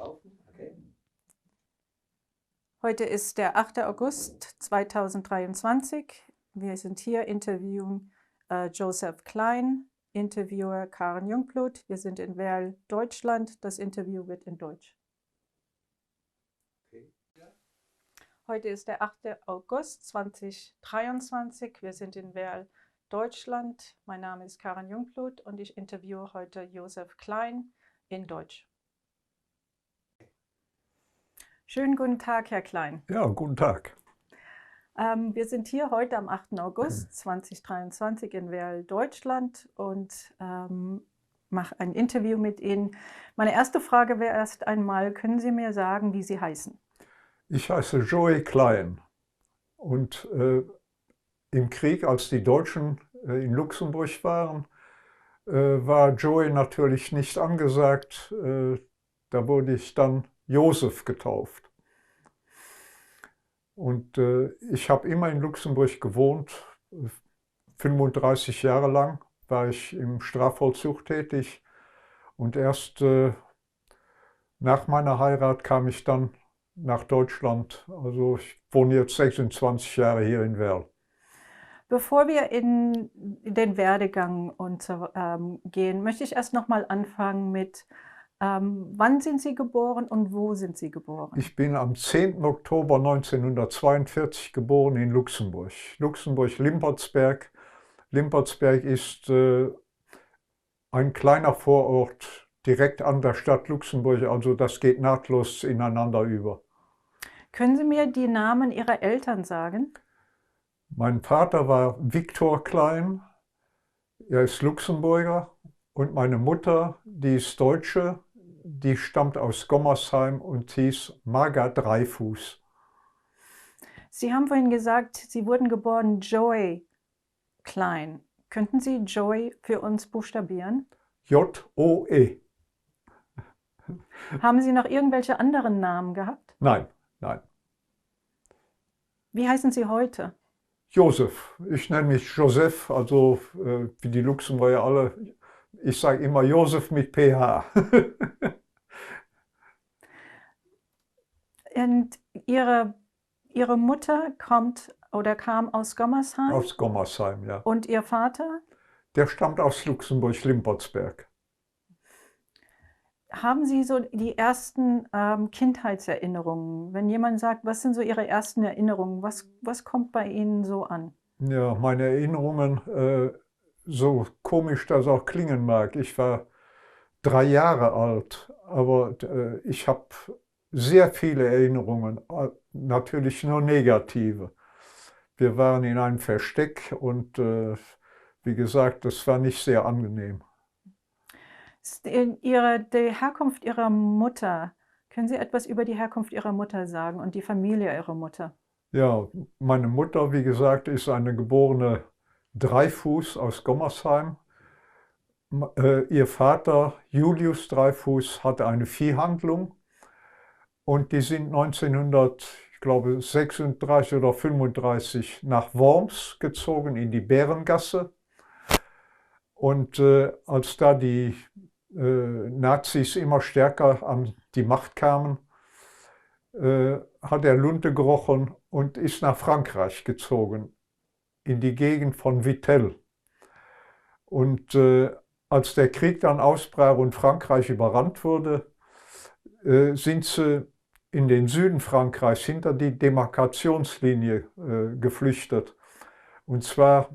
laufen. Okay. Heute ist der 8. August 2023. Wir sind hier, interviewen Joseph Klein, Interviewer Karen Jungblut. Wir sind in Werl, Deutschland. Das Interview wird in Deutsch. Okay. Ja. Heute ist der 8. August 2023. Wir sind in Werl, Deutschland. Mein Name ist Karen Jungblut und ich interviewe heute Joseph Klein in Deutsch. Schönen guten Tag, Herr Klein. Ja, guten Tag. Wir sind hier heute am 8. August 2023 in Werl, Deutschland und mache ein Interview mit Ihnen. Meine erste Frage wäre erst einmal, können Sie mir sagen, wie Sie heißen? Ich heiße Joey Klein und im Krieg, als die Deutschen in Luxemburg waren, war Joey natürlich nicht angesagt. Da wurde ich dann Josef getauft. Und ich habe immer in Luxemburg gewohnt. 35 Jahre lang war ich im Strafvollzug tätig. Und erst nach meiner Heirat kam ich dann nach Deutschland. Also ich wohne jetzt 26 Jahre hier in Werl. Bevor wir in den Werdegang gehen, möchte ich erst noch mal anfangen mit, wann sind Sie geboren und wo sind Sie geboren? Ich bin am 10. Oktober 1942 geboren in Luxemburg. Luxemburg-Limpertsberg. Limpertsberg ist ein kleiner Vorort direkt an der Stadt Luxemburg, also das geht nahtlos ineinander über. Können Sie mir die Namen Ihrer Eltern sagen? Mein Vater war Viktor Klein, er ist Luxemburger, und meine Mutter, die ist Deutsche, die stammt aus Gommersheim und hieß Marga Dreifuß. Sie haben vorhin gesagt, Sie wurden geboren Joey Klein. Könnten Sie Joey für uns buchstabieren? J-O-E. Haben Sie noch irgendwelche anderen Namen gehabt? Nein, nein. Wie heißen Sie heute? Josef. Ich nenne mich Joseph, also wie die Luxemburger alle. Ich sage immer Josef mit PH. Und Ihre Mutter kam aus Gommersheim? Aus Gommersheim, ja. Und Ihr Vater? Der stammt aus Luxemburg-Limpertsberg. Haben Sie so die ersten Kindheitserinnerungen? Wenn jemand sagt, was sind so Ihre ersten Erinnerungen, was kommt bei Ihnen so an? Ja, meine Erinnerungen, so komisch das auch klingen mag. Ich war 3 Jahre alt, aber ich habe sehr viele Erinnerungen, natürlich nur negative. Wir waren in einem Versteck und wie gesagt, das war nicht sehr angenehm. Die Herkunft Ihrer Mutter, können Sie etwas über die Herkunft Ihrer Mutter sagen und die Familie Ihrer Mutter? Ja, meine Mutter, wie gesagt, ist eine geborene Dreifuß aus Gommersheim. Ihr Vater, Julius Dreifuß, hatte eine Viehhandlung und die sind 1936 oder 35 nach Worms gezogen in die Bärengasse. Und als da die Nazis immer stärker an die Macht kamen, hat er Lunte gerochen und ist nach Frankreich gezogen, in die Gegend von Vittel. Und als der Krieg dann ausbrach und Frankreich überrannt wurde, sind sie in den Süden Frankreichs hinter die Demarkationslinie geflüchtet. Und zwar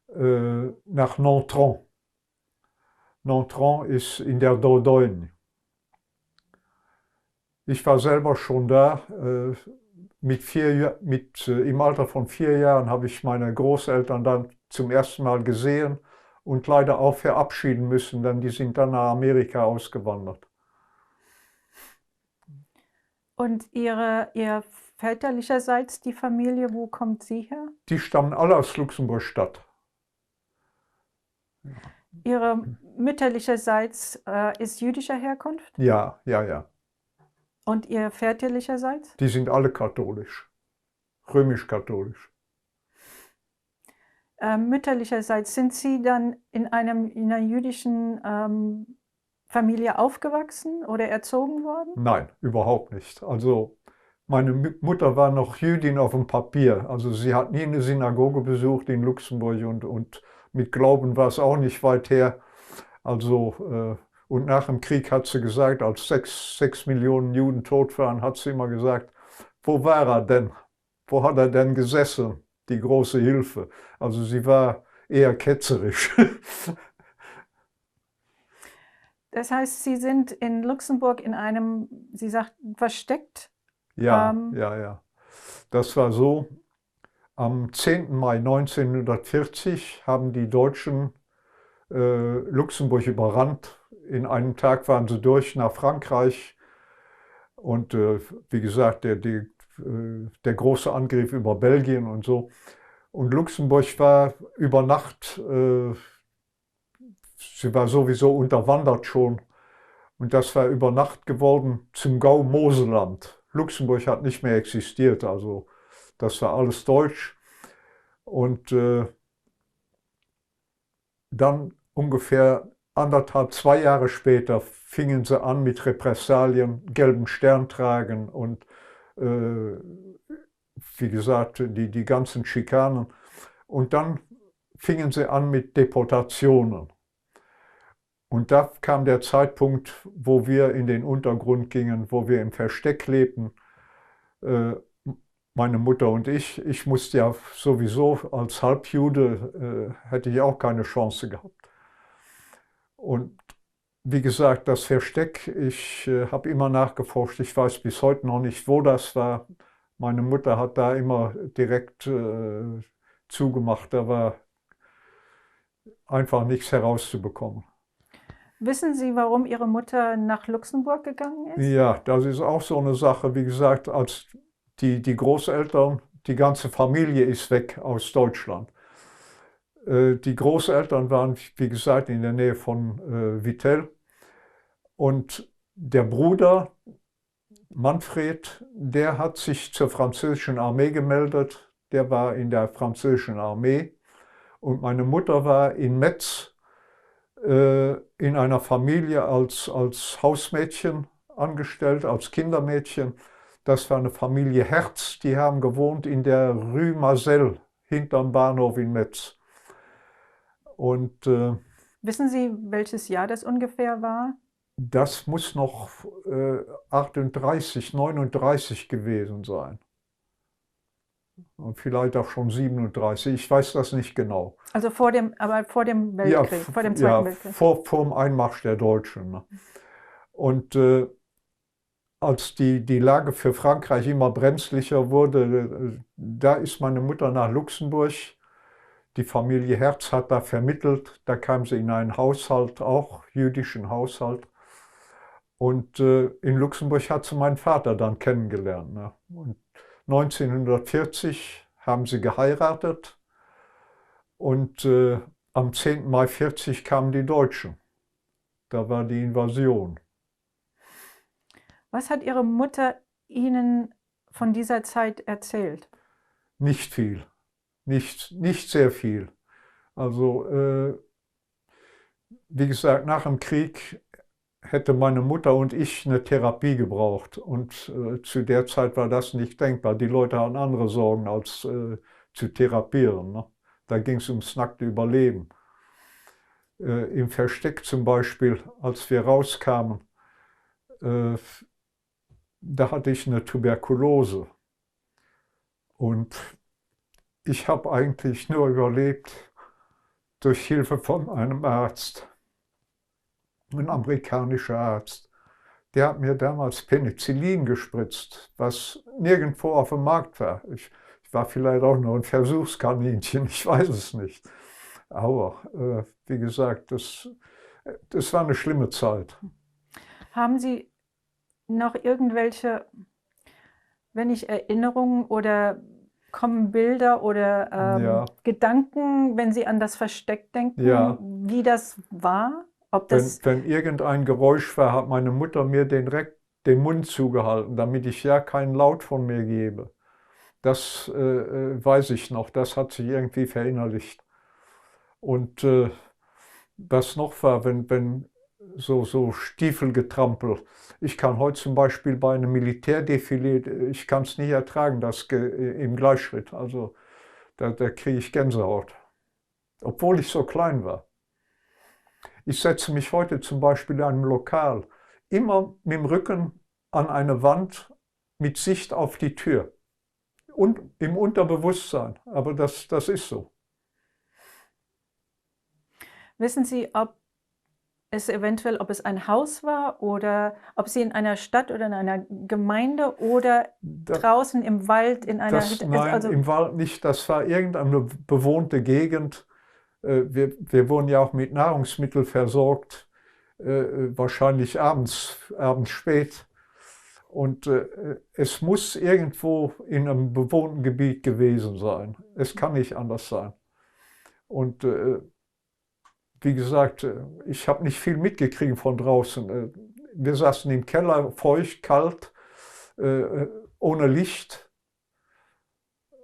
nach Nontron. Nontron ist in der Dordogne. Ich war selber schon da. Im Alter von 4 Jahren habe ich meine Großeltern dann zum ersten Mal gesehen und leider auch verabschieden müssen, denn die sind dann nach Amerika ausgewandert. Und Ihr väterlicherseits die Familie, wo kommt sie her? Die stammen alle aus Luxemburg-Stadt. Ja. Ihre mütterlicherseits ist jüdischer Herkunft? Ja, ja, ja. Und Ihr väterlicherseits? Die sind alle katholisch, römisch-katholisch. Mütterlicherseits, sind Sie dann in einer jüdischen Familie aufgewachsen oder erzogen worden? Nein, überhaupt nicht. Also meine Mutter war noch Jüdin auf dem Papier. Also sie hat nie eine Synagoge besucht in Luxemburg und mit Glauben war es auch nicht weit her. Also, und nach dem Krieg hat sie gesagt, als 6 Millionen Juden tot waren, hat sie immer gesagt, wo war er denn? Wo hat er denn gesessen? Die große Hilfe. Also sie war eher ketzerisch. Das heißt, Sie sind in Luxemburg in einem, Sie sagten, versteckt. Ja, ja. Das war so, am 10. Mai 1940 haben die Deutschen Luxemburg überrannt. In einem Tag waren sie durch nach Frankreich. Und wie gesagt, der große Angriff über Belgien und so. Und Luxemburg war über Nacht, sie war sowieso unterwandert schon. Und das war über Nacht geworden zum Gau-Moselland. Luxemburg hat nicht mehr existiert, also das war alles deutsch. Und dann ungefähr 2 Jahre später fingen sie an mit Repressalien, gelben Stern tragen und wie gesagt, die ganzen Schikanen. Und dann fingen sie an mit Deportationen. Und da kam der Zeitpunkt, wo wir in den Untergrund gingen, wo wir im Versteck lebten. Meine Mutter und ich. Ich musste ja sowieso als Halbjude, hätte ich auch keine Chance gehabt. Und wie gesagt, das Versteck, ich habe immer nachgeforscht. Ich weiß bis heute noch nicht, wo das war. Meine Mutter hat da immer direkt zugemacht. Da war einfach nichts herauszubekommen. Wissen Sie, warum Ihre Mutter nach Luxemburg gegangen ist? Ja, das ist auch so eine Sache. Wie gesagt, als die Großeltern, die ganze Familie ist weg aus Deutschland. Die Großeltern waren, wie gesagt, in der Nähe von Vittel. Und der Bruder Manfred, der hat sich zur französischen Armee gemeldet. Der war in der französischen Armee. Und meine Mutter war in Metz in einer Familie als Hausmädchen angestellt, als Kindermädchen. Das war eine Familie Herz, die haben gewohnt in der Rue Marcel, hinterm Bahnhof in Metz. Und wissen Sie, welches Jahr das ungefähr war? Das muss noch 38, 39 gewesen sein. Und vielleicht auch schon 37, ich weiß das nicht genau. Also vor dem Weltkrieg, Ja, vor dem Zweiten Weltkrieg. Vor dem Einmarsch der Deutschen. Ne? Und als die Lage für Frankreich immer brenzlicher wurde, da ist meine Mutter nach Luxemburg. Die Familie Herz hat da vermittelt. Da kam sie in einen Haushalt, auch jüdischen Haushalt. Und in Luxemburg hat sie meinen Vater dann kennengelernt. Ne? Und 1940 haben sie geheiratet. Und am 10. Mai 40 kamen die Deutschen. Da war die Invasion. Was hat Ihre Mutter Ihnen von dieser Zeit erzählt? Nicht viel. Nicht sehr viel. Also, wie gesagt, nach dem Krieg hätte meine Mutter und ich eine Therapie gebraucht. Und zu der Zeit war das nicht denkbar. Die Leute hatten andere Sorgen, als zu therapieren. Ne? Da ging es ums nackte Überleben. Im Versteck zum Beispiel, als wir rauskamen, da hatte ich eine Tuberkulose. Und ich habe eigentlich nur überlebt durch Hilfe von einem Arzt, ein amerikanischer Arzt. Der hat mir damals Penicillin gespritzt, was nirgendwo auf dem Markt war. Ich war vielleicht auch nur ein Versuchskaninchen, ich weiß es nicht. Aber wie gesagt, das war eine schlimme Zeit. Haben Sie noch irgendwelche, wenn nicht Erinnerungen oder kommen Bilder oder Ja. Gedanken, wenn Sie an das Versteck denken, Ja. wie das war? Ob das Wenn irgendein Geräusch war, hat meine Mutter mir den Mund zugehalten, damit ich ja keinen Laut von mir gebe. Das weiß ich noch, das hat sich irgendwie verinnerlicht. Und was noch war, wenn so Stiefelgetrampel. Ich kann heute zum Beispiel bei einem Militärdefilé, ich kann es nicht ertragen, das im Gleichschritt. Also da kriege ich Gänsehaut, obwohl ich so klein war. Ich setze mich heute zum Beispiel in einem Lokal immer mit dem Rücken an eine Wand mit Sicht auf die Tür. Und im Unterbewusstsein, aber das ist so. Wissen Sie, ob es ein Haus war oder ob Sie in einer Stadt oder in einer Gemeinde oder draußen im Wald in einer Hütte? Nein, Also im Wald nicht. Das war irgendeine bewohnte Gegend. Wir wurden ja auch mit Nahrungsmitteln versorgt, wahrscheinlich abends spät. Und es muss irgendwo in einem bewohnten Gebiet gewesen sein. Es kann nicht anders sein. Und wie gesagt, ich habe nicht viel mitgekriegt von draußen. Wir saßen im Keller, feucht, kalt, ohne Licht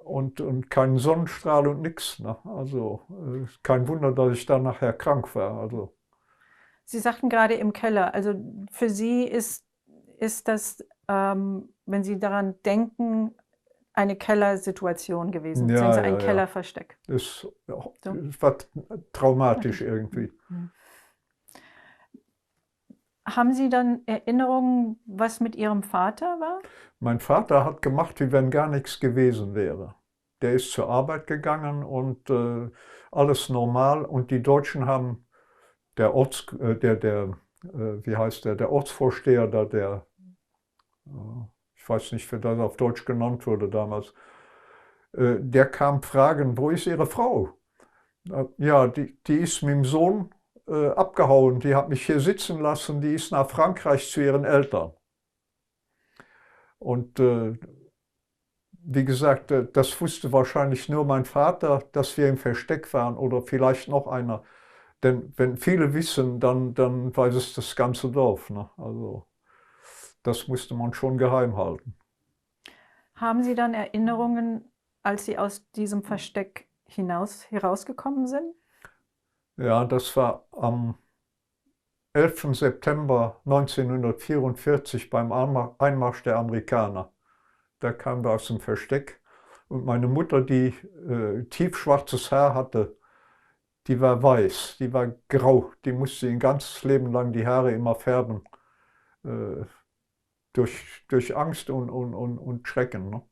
und keinen Sonnenstrahl und nichts. Ne? Also kein Wunder, dass ich dann nachher krank war. Also. Sie sagten gerade im Keller. Also für Sie ist das, wenn Sie daran denken, eine Kellersituation gewesen, Ja, ein Kellerversteck. Es war traumatisch irgendwie. Haben Sie dann Erinnerungen, was mit Ihrem Vater war? Mein Vater hat gemacht, wie wenn gar nichts gewesen wäre. Der ist zur Arbeit gegangen und alles normal. Und die Deutschen haben, der Ortsvorsteher, ich weiß nicht, wie das auf Deutsch genannt wurde damals, der kam fragen, wo ist Ihre Frau? Ja, die ist mit dem Sohn abgehauen, die hat mich hier sitzen lassen, die ist nach Frankreich zu ihren Eltern. Und wie gesagt, das wusste wahrscheinlich nur mein Vater, dass wir im Versteck waren oder vielleicht noch einer. Denn wenn viele wissen, dann weiß es das ganze Dorf. Ne? Also das musste man schon geheim halten. Haben Sie dann Erinnerungen, als Sie aus diesem Versteck herausgekommen sind? Ja, das war am 11. September 1944 beim Einmarsch der Amerikaner. Da kamen wir aus dem Versteck und meine Mutter, die tiefschwarzes Haar hatte, die war weiß, die war grau, die musste ihr ganzes Leben lang die Haare immer färben, durch Angst und Schrecken. Ne?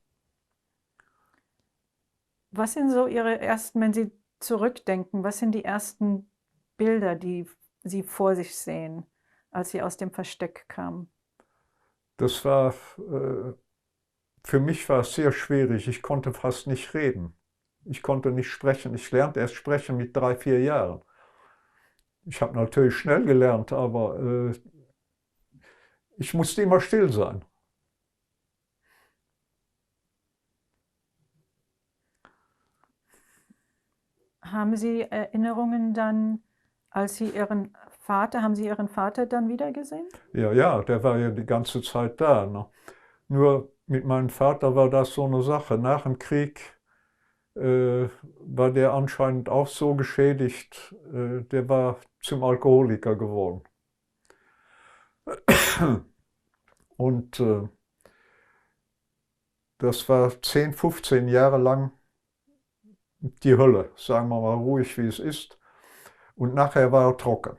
Was sind so Ihre ersten, wenn Sie zurückdenken, was sind die ersten Bilder, die Sie vor sich sehen, als Sie aus dem Versteck kamen? Das war, für mich war es sehr schwierig. Ich konnte fast nicht reden. Ich konnte nicht sprechen. Ich lernte erst sprechen mit 3, 4 Jahren. Ich habe natürlich schnell gelernt, aber ich musste immer still sein. Haben Sie Erinnerungen dann, haben Sie Ihren Vater dann wiedergesehen? Ja, der war ja die ganze Zeit da. Ne? Nur mit meinem Vater war das so eine Sache. Nach dem Krieg war der anscheinend auch so geschädigt, der war zum Alkoholiker geworden. Und das war 10, 15 Jahre lang die Hölle, sagen wir mal ruhig, wie es ist. Und nachher war er trocken.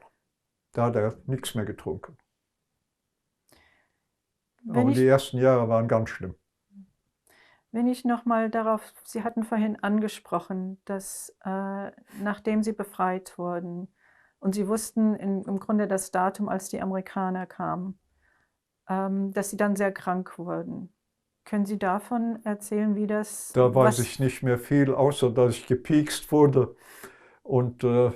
Da hat er nichts mehr getrunken. Aber die ersten Jahre waren ganz schlimm. Wenn ich nochmal darauf, Sie hatten vorhin angesprochen, dass nachdem Sie befreit wurden und Sie wussten im Grunde das Datum, als die Amerikaner kamen, dass Sie dann sehr krank wurden. Können Sie davon erzählen, wie das... Da weiß ich nicht mehr viel, außer dass ich gepiekst wurde. Und da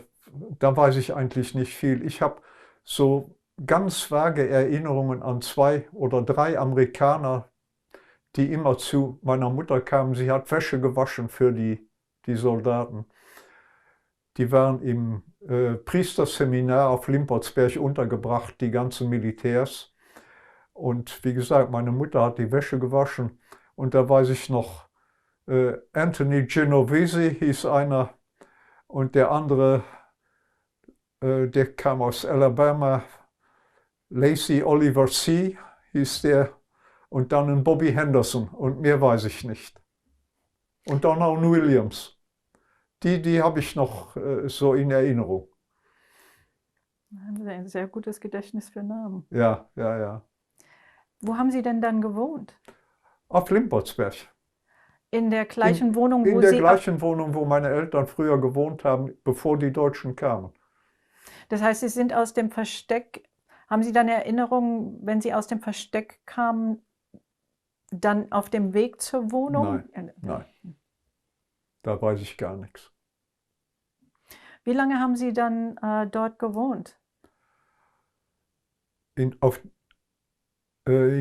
weiß ich eigentlich nicht viel. Ich habe so ganz vage Erinnerungen an 2 oder 3 Amerikaner, die immer zu meiner Mutter kamen. Sie hat Wäsche gewaschen für die Soldaten. Die waren im Priesterseminar auf Limpotsberg untergebracht, die ganzen Militärs. Und wie gesagt, meine Mutter hat die Wäsche gewaschen. Und da weiß ich noch, Anthony Genovese hieß einer. Und der andere, der kam aus Alabama, Lacey Oliver C. hieß der und dann ein Bobby Henderson und mehr weiß ich nicht. Und Donald Williams. Die habe ich noch so in Erinnerung. Haben Sie ein sehr gutes Gedächtnis für Namen. Ja, ja, ja. Wo haben Sie denn dann gewohnt? Auf Limpotsberg. In der gleichen Wohnung, wo In der Sie... gleichen Wohnung, wo meine Eltern früher gewohnt haben, bevor die Deutschen kamen. Das heißt, Sie sind aus dem Versteck... Haben Sie dann Erinnerungen, wenn Sie aus dem Versteck kamen, dann auf dem Weg zur Wohnung? Nein. Da weiß ich gar nichts. Wie lange haben Sie dann dort gewohnt? In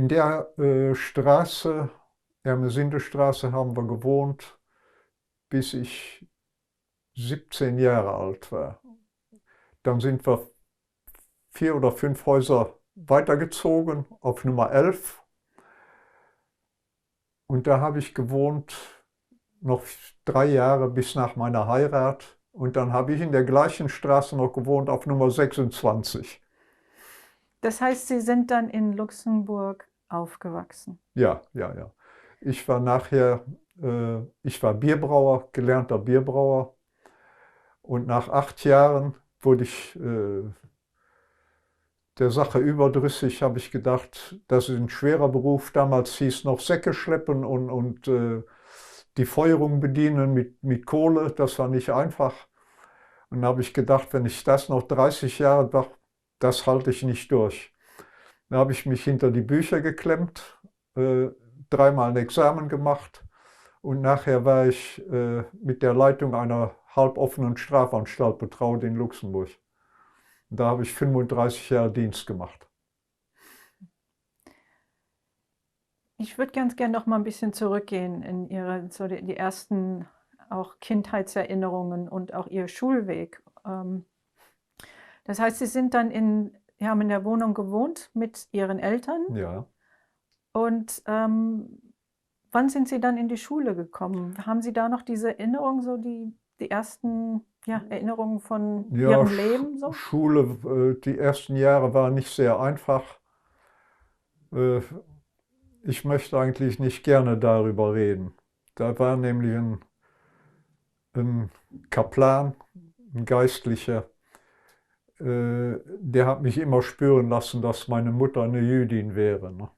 der Straße, Ermesinde-Straße, haben wir gewohnt, bis ich 17 Jahre alt war. Dann sind wir 4 oder 5 Häuser weitergezogen auf Nummer 11. Und da habe ich gewohnt noch 3 Jahre bis nach meiner Heirat. Und dann habe ich in der gleichen Straße noch gewohnt auf Nummer 26. Das heißt, Sie sind dann in Luxemburg aufgewachsen? Ja. Ich war nachher, ich war Bierbrauer, gelernter Bierbrauer. Und nach 8 Jahren wurde ich der Sache überdrüssig, habe ich gedacht, das ist ein schwerer Beruf. Damals hieß noch Säcke schleppen und die Feuerung bedienen mit Kohle. Das war nicht einfach. Und da habe ich gedacht, wenn ich das noch 30 Jahre mache, das halte ich nicht durch. Da habe ich mich hinter die Bücher geklemmt, 3-mal ein Examen gemacht und nachher war ich mit der Leitung einer halboffenen Strafanstalt betraut in Luxemburg. Da habe ich 35 Jahre Dienst gemacht. Ich würde ganz gerne noch mal ein bisschen zurückgehen in die ersten auch Kindheitserinnerungen und auch Ihr Schulweg. Das heißt, Sie sind dann haben in der Wohnung gewohnt mit Ihren Eltern. Ja. Und wann sind Sie dann in die Schule gekommen? Haben Sie da noch diese Erinnerungen, so die ersten Erinnerungen von Ihrem Leben? So? Schule, die ersten Jahre waren nicht sehr einfach. Ich möchte eigentlich nicht gerne darüber reden. Da war nämlich ein Kaplan, ein Geistlicher, der hat mich immer spüren lassen, dass meine Mutter eine Jüdin wäre. Ne?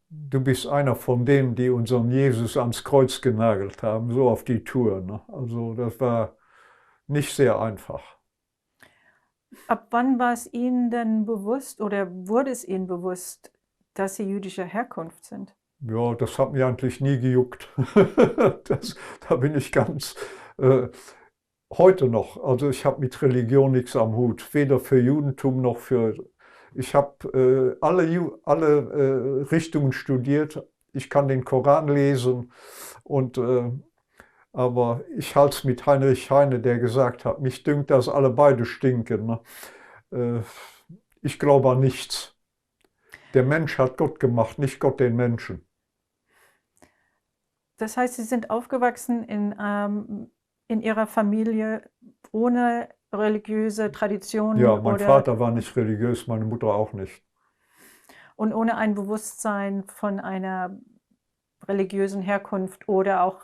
Du bist einer von denen, die unseren Jesus ans Kreuz genagelt haben, so auf die Tour. Ne? Also das war nicht sehr einfach. Ab wann war es Ihnen denn bewusst oder wurde es Ihnen bewusst, dass Sie jüdischer Herkunft sind? Ja, das hat mich eigentlich nie gejuckt. Da bin ich ganz... heute noch, also ich habe mit Religion nichts am Hut, weder für Judentum noch für... Ich habe alle Richtungen studiert, ich kann den Koran lesen, aber ich halte es mit Heinrich Heine, der gesagt hat, mich dünkt, dass alle beide stinken. Ne? Ich glaube an nichts. Der Mensch hat Gott gemacht, nicht Gott den Menschen. Das heißt, Sie sind aufgewachsen in Ihrer Familie ohne religiöse Traditionen? Ja, mein Vater war nicht religiös, meine Mutter auch nicht. Und ohne ein Bewusstsein von einer religiösen Herkunft oder auch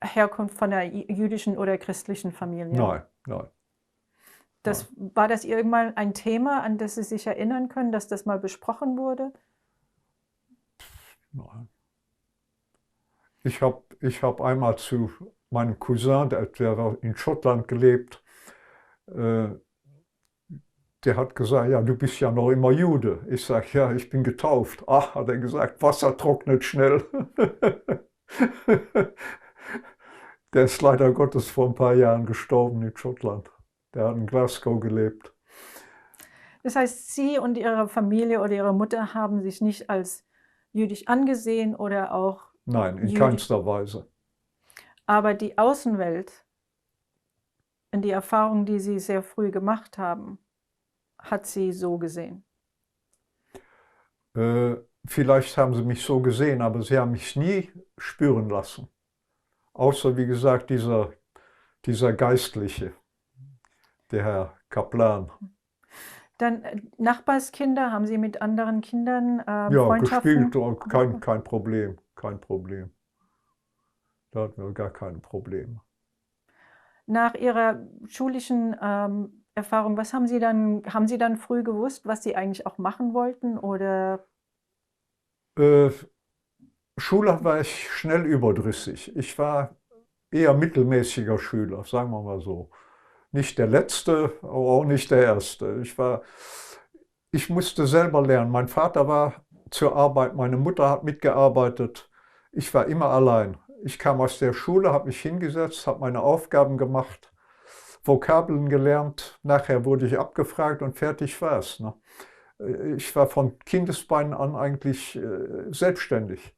Herkunft von einer jüdischen oder christlichen Familie? Nein. War das irgendwann ein Thema, an das Sie sich erinnern können, dass das mal besprochen wurde? Nein. Ich hab einmal zu meinem Cousin, der in Schottland gelebt, der hat gesagt, ja, du bist ja noch immer Jude. Ich sage, ja, ich bin getauft. Ach, hat er gesagt, Wasser trocknet schnell. Der ist leider Gottes vor ein paar Jahren gestorben in Schottland. Der hat in Glasgow gelebt. Das heißt, Sie und Ihre Familie oder Ihre Mutter haben sich nicht als jüdisch angesehen oder auch... Nein, in keinster Weise. Aber die Außenwelt, in die Erfahrung, die Sie sehr früh gemacht haben, hat Sie so gesehen? Vielleicht haben sie mich so gesehen, aber sie haben mich nie spüren lassen. Außer, wie gesagt, dieser Geistliche, der Herr Kaplan. Dann Nachbarskinder, haben Sie mit anderen Kindern Ja, gespielt, Freundschaften? kein Problem, kein Problem. Da hatten wir gar keine Probleme. Nach Ihrer schulischen Erfahrung, was haben Sie dann früh gewusst, was Sie eigentlich auch machen wollten? Oder Äh, Schule war ich schnell überdrüssig. Ich war eher mittelmäßiger Schüler, sagen wir mal so. Nicht der Letzte, aber auch nicht der Erste. Ich musste selber lernen. Mein Vater war zur Arbeit, meine Mutter hat mitgearbeitet. Ich war immer allein. Ich kam aus der Schule, habe mich hingesetzt, habe meine Aufgaben gemacht, Vokabeln gelernt. Nachher wurde ich abgefragt und fertig war es. Ne? Ich war von Kindesbeinen an eigentlich selbstständig.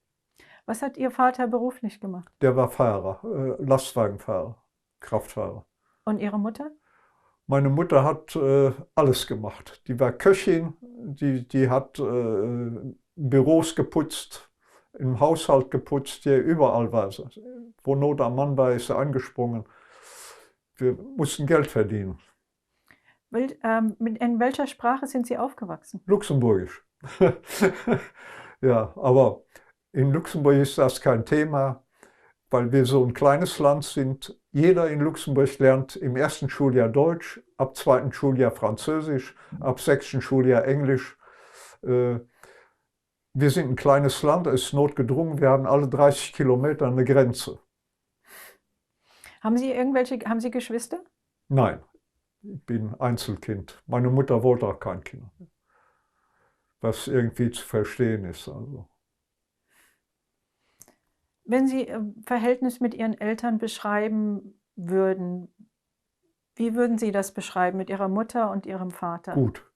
was hat Ihr Vater beruflich gemacht? Der war Fahrer, Lastwagenfahrer, Kraftfahrer. Und Ihre Mutter? Meine Mutter hat alles gemacht. Die war Köchin, die hat Büros geputzt, im Haushalt geputzt, die überall war sie. Wo Not am Mann war, ist sie angesprungen. Wir mussten Geld verdienen. In welcher Sprache sind Sie aufgewachsen? Luxemburgisch. Ja, aber in Luxemburg ist das kein Thema, weil wir so ein kleines Land sind. Jeder in Luxemburg lernt im ersten Schuljahr Deutsch, ab zweiten Schuljahr Französisch, ab sechsten Schuljahr Englisch. Wir sind ein kleines Land, es ist notgedrungen, wir haben alle 30 Kilometer eine Grenze. Haben Sie Geschwister? Nein, ich bin Einzelkind. Meine Mutter wollte auch kein Kind, was irgendwie zu verstehen ist. Also. Wenn Sie Verhältnis mit Ihren Eltern beschreiben würden, wie würden Sie das beschreiben mit Ihrer Mutter und Ihrem Vater? Gut.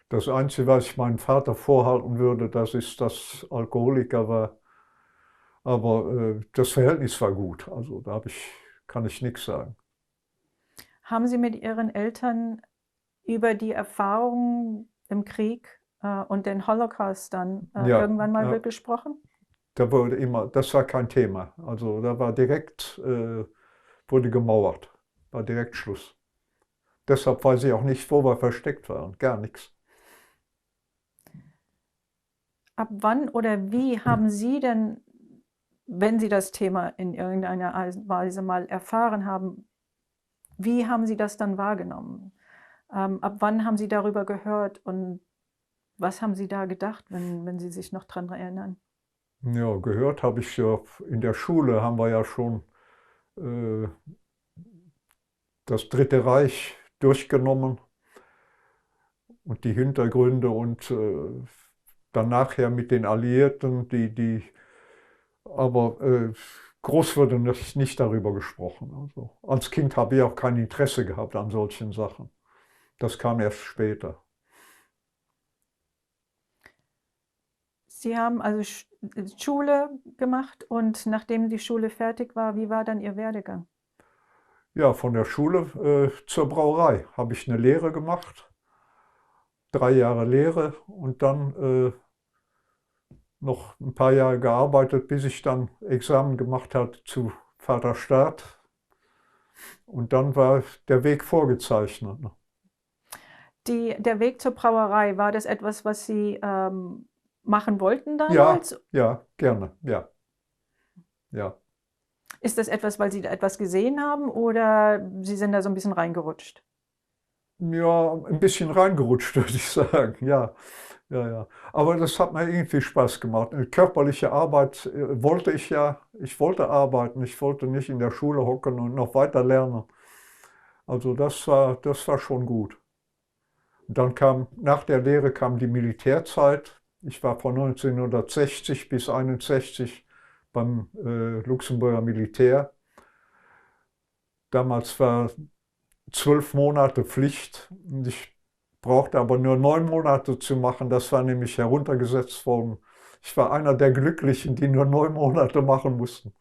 Das Einzige, was ich meinem Vater vorhalten würde, das ist, dass Alkoholiker war. Aber das Verhältnis war gut. Also da kann ich nichts sagen. Haben Sie mit Ihren Eltern über die Erfahrungen im Krieg und den Holocaust dann Ja, irgendwann mal ja. gesprochen? Das war kein Thema. Also da war direkt, wurde gemauert. War direkt Schluss. Deshalb weiß ich auch nicht, wo wir versteckt waren. Gar nichts. Ab wann oder wie haben Sie denn, wenn Sie das Thema in irgendeiner Weise mal erfahren haben, wie haben Sie das dann wahrgenommen? Ab wann haben Sie darüber gehört und was haben Sie da gedacht, wenn Sie sich noch daran erinnern? Ja, gehört habe ich ja in der Schule, haben wir ja schon das Dritte Reich durchgenommen und die Hintergründe und dann nachher mit den Alliierten, aber groß wurde nicht darüber gesprochen. Also, als Kind habe ich auch kein Interesse gehabt an solchen Sachen. Das kam erst später. Sie haben also Schule gemacht und nachdem die Schule fertig war, wie war dann Ihr Werdegang? Ja, von der Schule zur Brauerei habe ich eine Lehre gemacht, 3 Jahre Lehre und dann noch ein paar Jahre gearbeitet, bis ich dann Examen gemacht habe zu Vaterstaat. Und dann war der Weg vorgezeichnet. Der Weg zur Brauerei, war das etwas, was Sie machen wollten Ja, damals? ja, gerne, ja, ja. Ist das etwas, weil Sie da etwas gesehen haben oder Sie sind da so ein bisschen reingerutscht? Ja, ein bisschen reingerutscht, würde ich sagen, ja. Ja, ja. Aber das hat mir irgendwie Spaß gemacht. Körperliche Arbeit wollte ich ja. Ich wollte arbeiten, ich wollte nicht in der Schule hocken und noch weiter lernen. Also das war schon gut. Und dann nach der Lehre kam die Militärzeit. Ich war von 1960 bis 1961 beim Luxemburger Militär. Damals war 12 Monate Pflicht. Und ich brauchte aber nur 9 Monate zu machen. Das war nämlich heruntergesetzt worden. Ich war einer der Glücklichen, die nur 9 Monate machen mussten.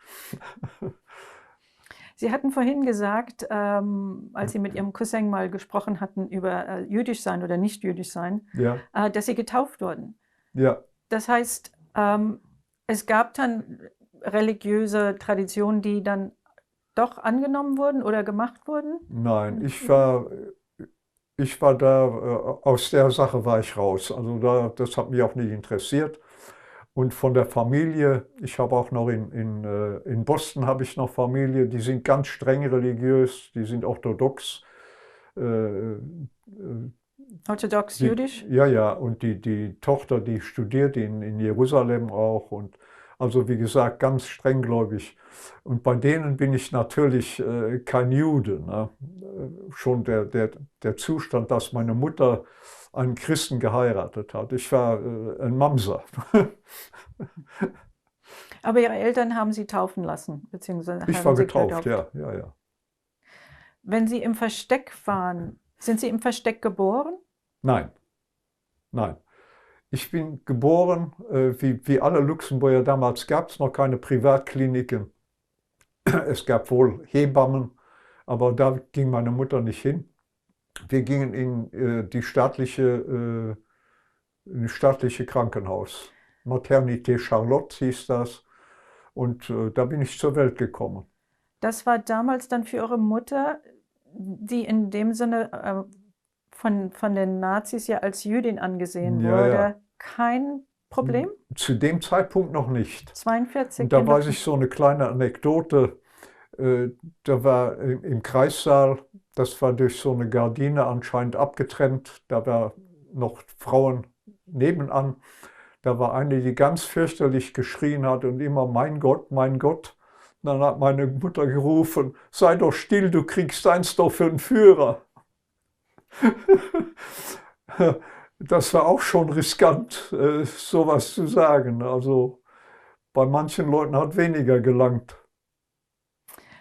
Sie hatten vorhin gesagt, als Sie mit Ihrem Cousin mal gesprochen hatten über jüdisch sein oder nicht jüdisch sein, Ja, dass Sie getauft wurden. ja. Das heißt, es gab dann religiöse Traditionen, die dann doch angenommen wurden oder gemacht wurden? Nein, ich war da, aus der Sache war ich raus. Also das hat mich auch nicht interessiert. Und von der Familie, ich habe auch noch in Boston habe ich noch Familie, die sind ganz streng religiös, die sind orthodox. Äh, äh, Orthodox-jüdisch? ja, ja, und die Tochter, die studiert in Jerusalem auch. Und also wie gesagt, ganz strenggläubig. Und bei denen bin ich natürlich kein Jude. Ne? Schon der Zustand, dass meine Mutter einen Christen geheiratet hat. Ich war ein Mamser. Aber Ihre Eltern haben Sie taufen lassen, beziehungsweise Ich war haben Sie getauft, getauft. ja, ja, ja. Wenn Sie im Versteck waren, sind Sie im Versteck geboren? Nein, nein. Ich bin geboren, wie alle Luxemburger damals gab es noch keine Privatkliniken. Es gab wohl Hebammen, aber da ging meine Mutter nicht hin. Wir gingen in das staatliche Krankenhaus. Maternité Charlotte hieß das. Und da bin ich zur Welt gekommen. Das war damals dann für Ihre Mutter, die in dem Sinne von den Nazis ja als Jüdin angesehen Ja, ja. wurde, kein Problem? Zu dem Zeitpunkt noch nicht. 42 Und da in weiß ich Luxemburg. so eine kleine Anekdote. Da war im Kreissaal, das war durch so eine Gardine anscheinend abgetrennt. Da war noch Frauen nebenan. Da war eine, die ganz fürchterlich geschrien hat und immer, mein Gott, mein Gott. Dann hat meine Mutter gerufen, sei doch still, du kriegst eins doch für einen Führer. Das war auch schon riskant, sowas zu sagen. Also bei manchen Leuten hat weniger gelangt.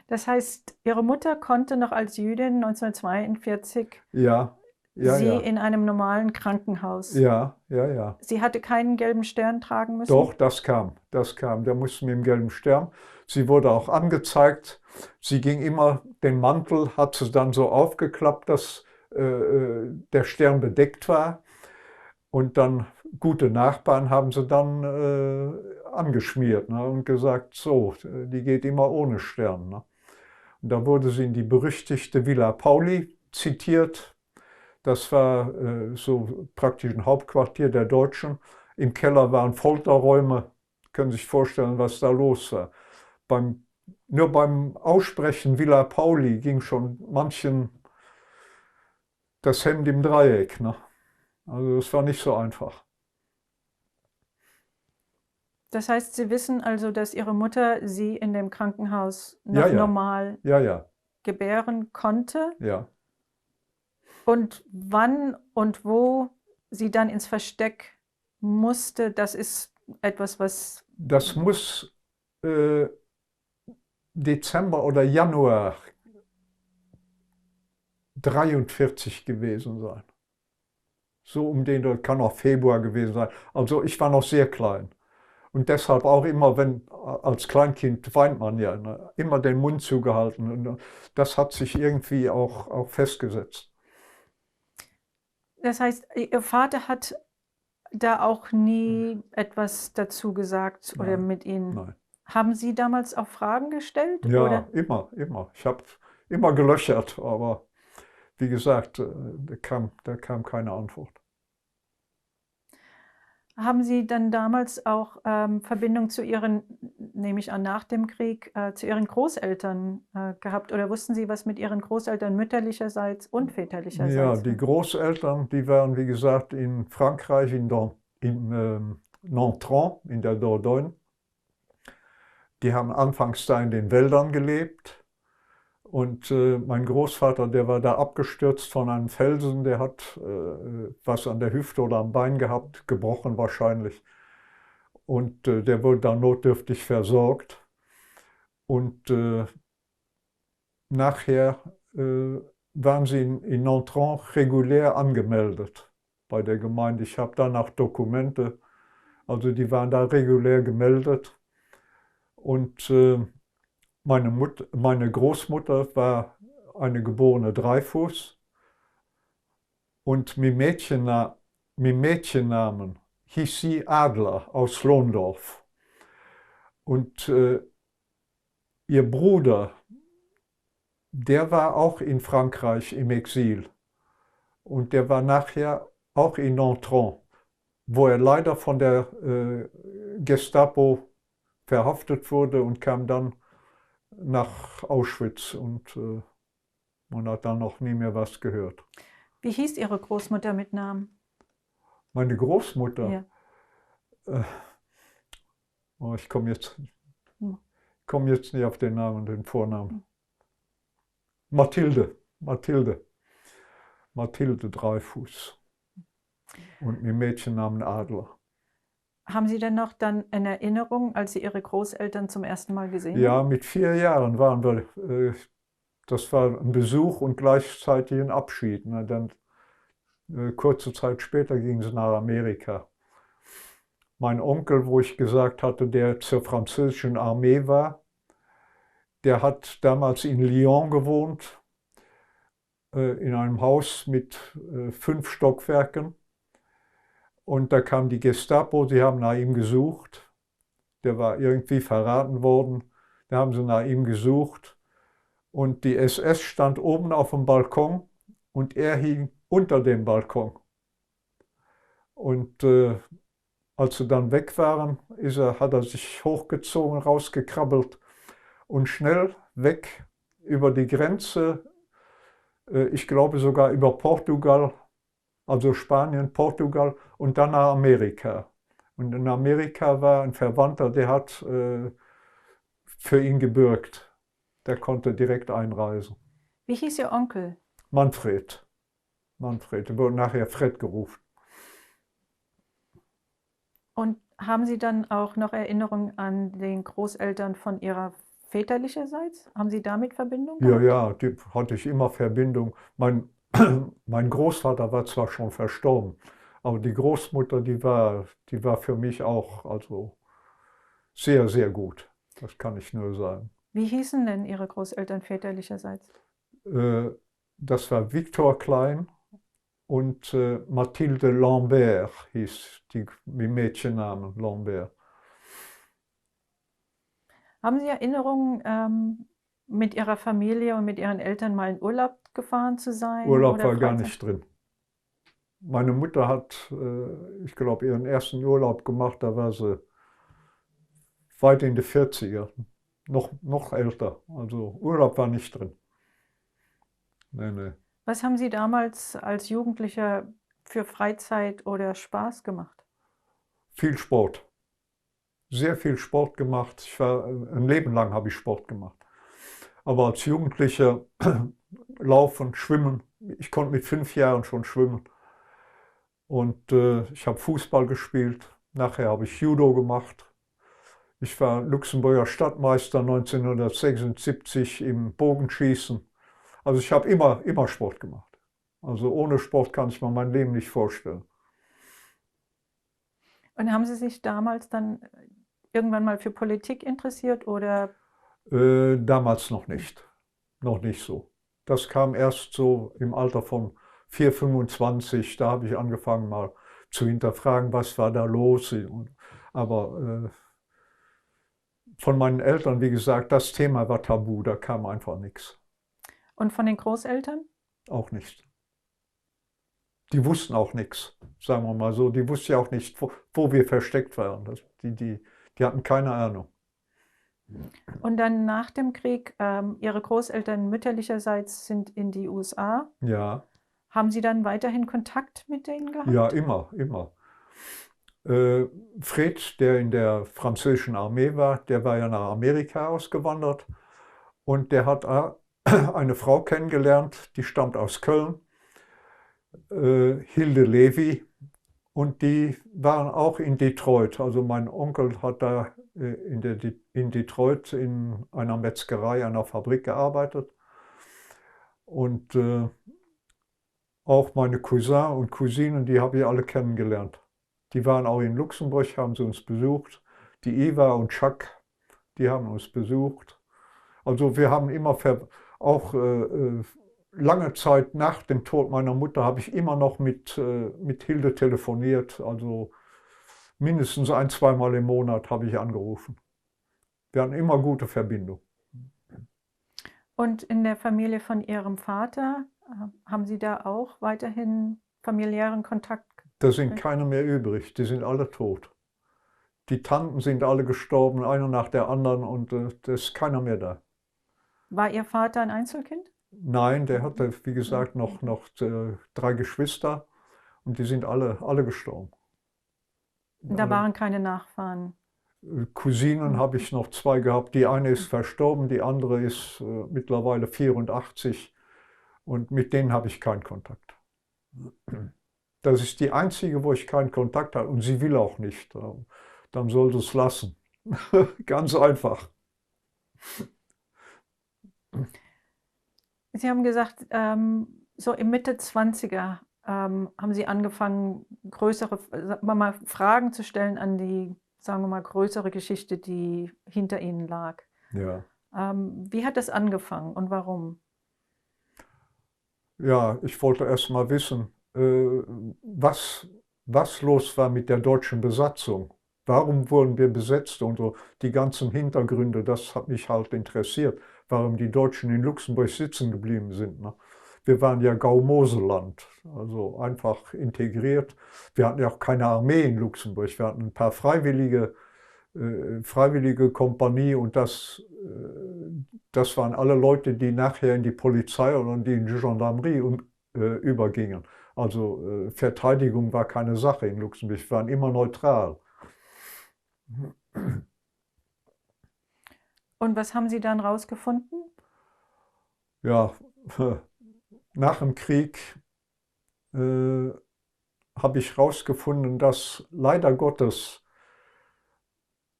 Das heißt, Ihre Mutter konnte noch als Jüdin 1942 Ja, ja, Sie ja, in einem normalen Krankenhaus. ja, ja, ja. Sie hatte keinen gelben Stern tragen müssen? Doch, das kam, das kam. Der musste mit dem gelben Stern. Sie wurde auch angezeigt. Sie ging immer, den Mantel hat sie dann so aufgeklappt, dass der Stern bedeckt war. Und dann gute Nachbarn haben sie dann angeschmiert, ne, und gesagt, so, die geht immer ohne Stern. Ne. Und da wurde sie in die berüchtigte Villa Pauli zitiert. Das war so praktisch ein Hauptquartier der Deutschen. Im Keller waren Folterräume. Können Sie sich vorstellen, was da los war. Nur beim Aussprechen Villa Pauli ging schon manchen das Hemd im Dreieck. Ne? Also das war nicht so einfach. Das heißt, Sie wissen also, dass Ihre Mutter Sie in dem Krankenhaus Ja, noch ja, normal ja, ja, gebären konnte ja. und wann und wo sie dann ins Versteck musste, das ist etwas, was Das muss äh, Dezember oder Januar 43 gewesen sein. So um den, kann auch Februar gewesen sein. Also ich war noch sehr klein. Und deshalb auch immer, wenn als Kleinkind weint man ja, ne, immer den Mund zugehalten. Und das hat sich irgendwie auch festgesetzt. das heißt, Ihr Vater hat da auch nie etwas dazu gesagt oder Nein, mit Ihnen. nein. Haben Sie damals auch Fragen gestellt oder? Ja, immer, immer. Ich habe immer gelöchert, aber wie gesagt, da kam keine Antwort. Haben Sie dann damals auch Verbindung zu Ihren, nehme ich an, nach dem Krieg, zu Ihren Großeltern gehabt? Oder wussten Sie, was mit Ihren Großeltern mütterlicherseits und Ja, väterlicherseits die war? Großeltern, die waren, wie gesagt, in Frankreich, in Nontron, in der Dordogne. Die haben anfangs da in den Wäldern gelebt. Und mein Großvater, der war da abgestürzt von einem Felsen, der hat was an der Hüfte oder am Bein gehabt, gebrochen wahrscheinlich. Und der wurde dann notdürftig versorgt. Und nachher waren sie in Nontron regulär angemeldet bei der Gemeinde. Ich habe danach Dokumente, also die waren da regulär gemeldet. Und meine Großmutter war eine geborene Dreifuß und mit Mädchennamen hieß sie Adler aus Lohndorf. Und ihr Bruder, der war auch in Frankreich im Exil. Und der war nachher auch in Nontron, wo er leider von der Gestapo verhaftet wurde und kam dann nach Auschwitz und man hat dann noch nie mehr was gehört. Wie hieß Ihre Großmutter mit Namen? Meine Großmutter, Ja. oh, ich komme jetzt nicht auf den Namen, den Vornamen. Mathilde Dreyfus und mit Mädchennamen Adler. Haben Sie denn noch dann eine Erinnerung, als Sie Ihre Großeltern zum ersten Mal gesehen Ja, haben? mit 4 Jahren waren wir, das war ein Besuch und gleichzeitig ein Abschied. Ne? Dann, kurze Zeit später gingen sie nach Amerika. Mein Onkel, wo ich gesagt hatte, der zur französischen Armee war, der hat damals in Lyon gewohnt, in einem Haus mit 5 Stockwerken. Und da kam die Gestapo, sie haben nach ihm gesucht. Der war irgendwie verraten worden. Da haben sie nach ihm gesucht. Und die SS stand oben auf dem Balkon und er hing unter dem Balkon. Und als sie dann weg waren, hat er sich hochgezogen, rausgekrabbelt und schnell weg über die Grenze, ich glaube sogar über Portugal, also Spanien, Portugal und dann nach Amerika. Und in Amerika war ein Verwandter, der hat für ihn gebürgt. Der konnte direkt einreisen. Wie hieß Ihr Onkel? Manfred. Der wurde nachher Fred gerufen. Und haben Sie dann auch noch Erinnerungen an den Großeltern von Ihrer väterlicherseits? Haben Sie damit Verbindung Ja, gehabt? ja, die hatte ich immer Verbindung. Mein Großvater war zwar schon verstorben, aber die Großmutter, die war für mich auch also sehr, sehr gut. Das kann ich nur sagen. Wie hießen denn Ihre Großeltern väterlicherseits? Das war Victor Klein und Mathilde Lambert hieß die Mädchennamen Lambert. Haben Sie Erinnerungen, mit Ihrer Familie und mit Ihren Eltern mal in Urlaub gefahren zu sein? Urlaub oder war gar Freizeit? nicht drin. Meine Mutter hat, ich glaube, ihren ersten Urlaub gemacht, da war sie weit in die 40er, noch älter. Also Urlaub war nicht drin. Nee, nee. Was haben Sie damals als Jugendlicher für Freizeit oder Spaß gemacht? Viel Sport. Sehr viel Sport gemacht. Ein Leben lang habe ich Sport gemacht. Aber als Jugendlicher laufen, schwimmen. Ich konnte mit 5 Jahren schon schwimmen. Und ich habe Fußball gespielt. Nachher habe ich Judo gemacht. Ich war Luxemburger Stadtmeister 1976 im Bogenschießen. Also ich habe immer Sport gemacht. Also ohne Sport kann ich mir mein Leben nicht vorstellen. Und haben Sie sich damals dann irgendwann mal für Politik interessiert oder? Damals noch nicht. Noch nicht so. Das kam erst so im Alter von 4, 25. Da habe ich angefangen mal zu hinterfragen, was war da los. Aber von meinen Eltern, wie gesagt, das Thema war tabu, da kam einfach nichts. Und von den Großeltern? Auch nicht. Die wussten auch nichts, sagen wir mal so. Die wussten ja auch nicht, wo wir versteckt waren. Die hatten keine Ahnung. Und dann nach dem Krieg, Ihre Großeltern mütterlicherseits sind in die USA. Ja, Haben Sie dann weiterhin Kontakt mit denen gehabt? ja, immer. Fred, der in der französischen Armee war, der war ja nach Amerika ausgewandert und der hat eine Frau kennengelernt, die stammt aus Köln, Hilde Levi, und die waren auch in Detroit. Also mein Onkel hat da in Detroit in einer Metzgerei, einer Fabrik gearbeitet. Und auch meine Cousins und Cousinen, die habe ich alle kennengelernt. Die waren auch in Luxemburg, haben sie uns besucht. Die Eva und Chuck, die haben uns besucht. Also wir haben immer auch lange Zeit nach dem Tod meiner Mutter habe ich immer noch mit Hilde telefoniert. Also mindestens 1-, 2-mal im Monat habe ich angerufen. Wir hatten immer gute Verbindung. Und in der Familie von Ihrem Vater, Haben Sie da auch weiterhin familiären Kontakt? Da sind keine mehr übrig, die sind alle tot. Die Tanten sind alle gestorben, eine nach der anderen, und da ist keiner mehr da. War Ihr Vater ein Einzelkind? Nein, der hatte, wie gesagt, noch 3 Geschwister, und die sind alle gestorben. Da waren keine Nachfahren. Cousinen habe ich noch 2 gehabt. Die eine ist verstorben, die andere ist mittlerweile 84, und mit denen habe ich keinen Kontakt. Das ist die einzige, wo ich keinen Kontakt habe, und sie will auch nicht. Dann soll sie es lassen. Ganz einfach. Sie haben gesagt, so im Mitte 20er haben Sie angefangen, größere, sagen wir mal, Fragen zu stellen an die, sagen wir mal, größere Geschichte, die hinter Ihnen lag. Ja. Wie hat das angefangen und warum? Ja, ich wollte erst mal wissen, was los war mit der deutschen Besatzung. Warum wurden wir besetzt und so. Die ganzen Hintergründe, das hat mich halt interessiert, warum die Deutschen in Luxemburg sitzen geblieben sind. Ne? Wir waren ja Gaumoseland, also einfach integriert. Wir hatten ja auch keine Armee in Luxemburg. Wir hatten ein paar Freiwillige Kompanie, und das waren alle Leute, die nachher in die Polizei oder die in die Gendarmerie übergingen. Also Verteidigung war keine Sache in Luxemburg, wir waren immer neutral. Und was haben Sie dann rausgefunden? Ja, nach dem Krieg habe ich herausgefunden, dass leider Gottes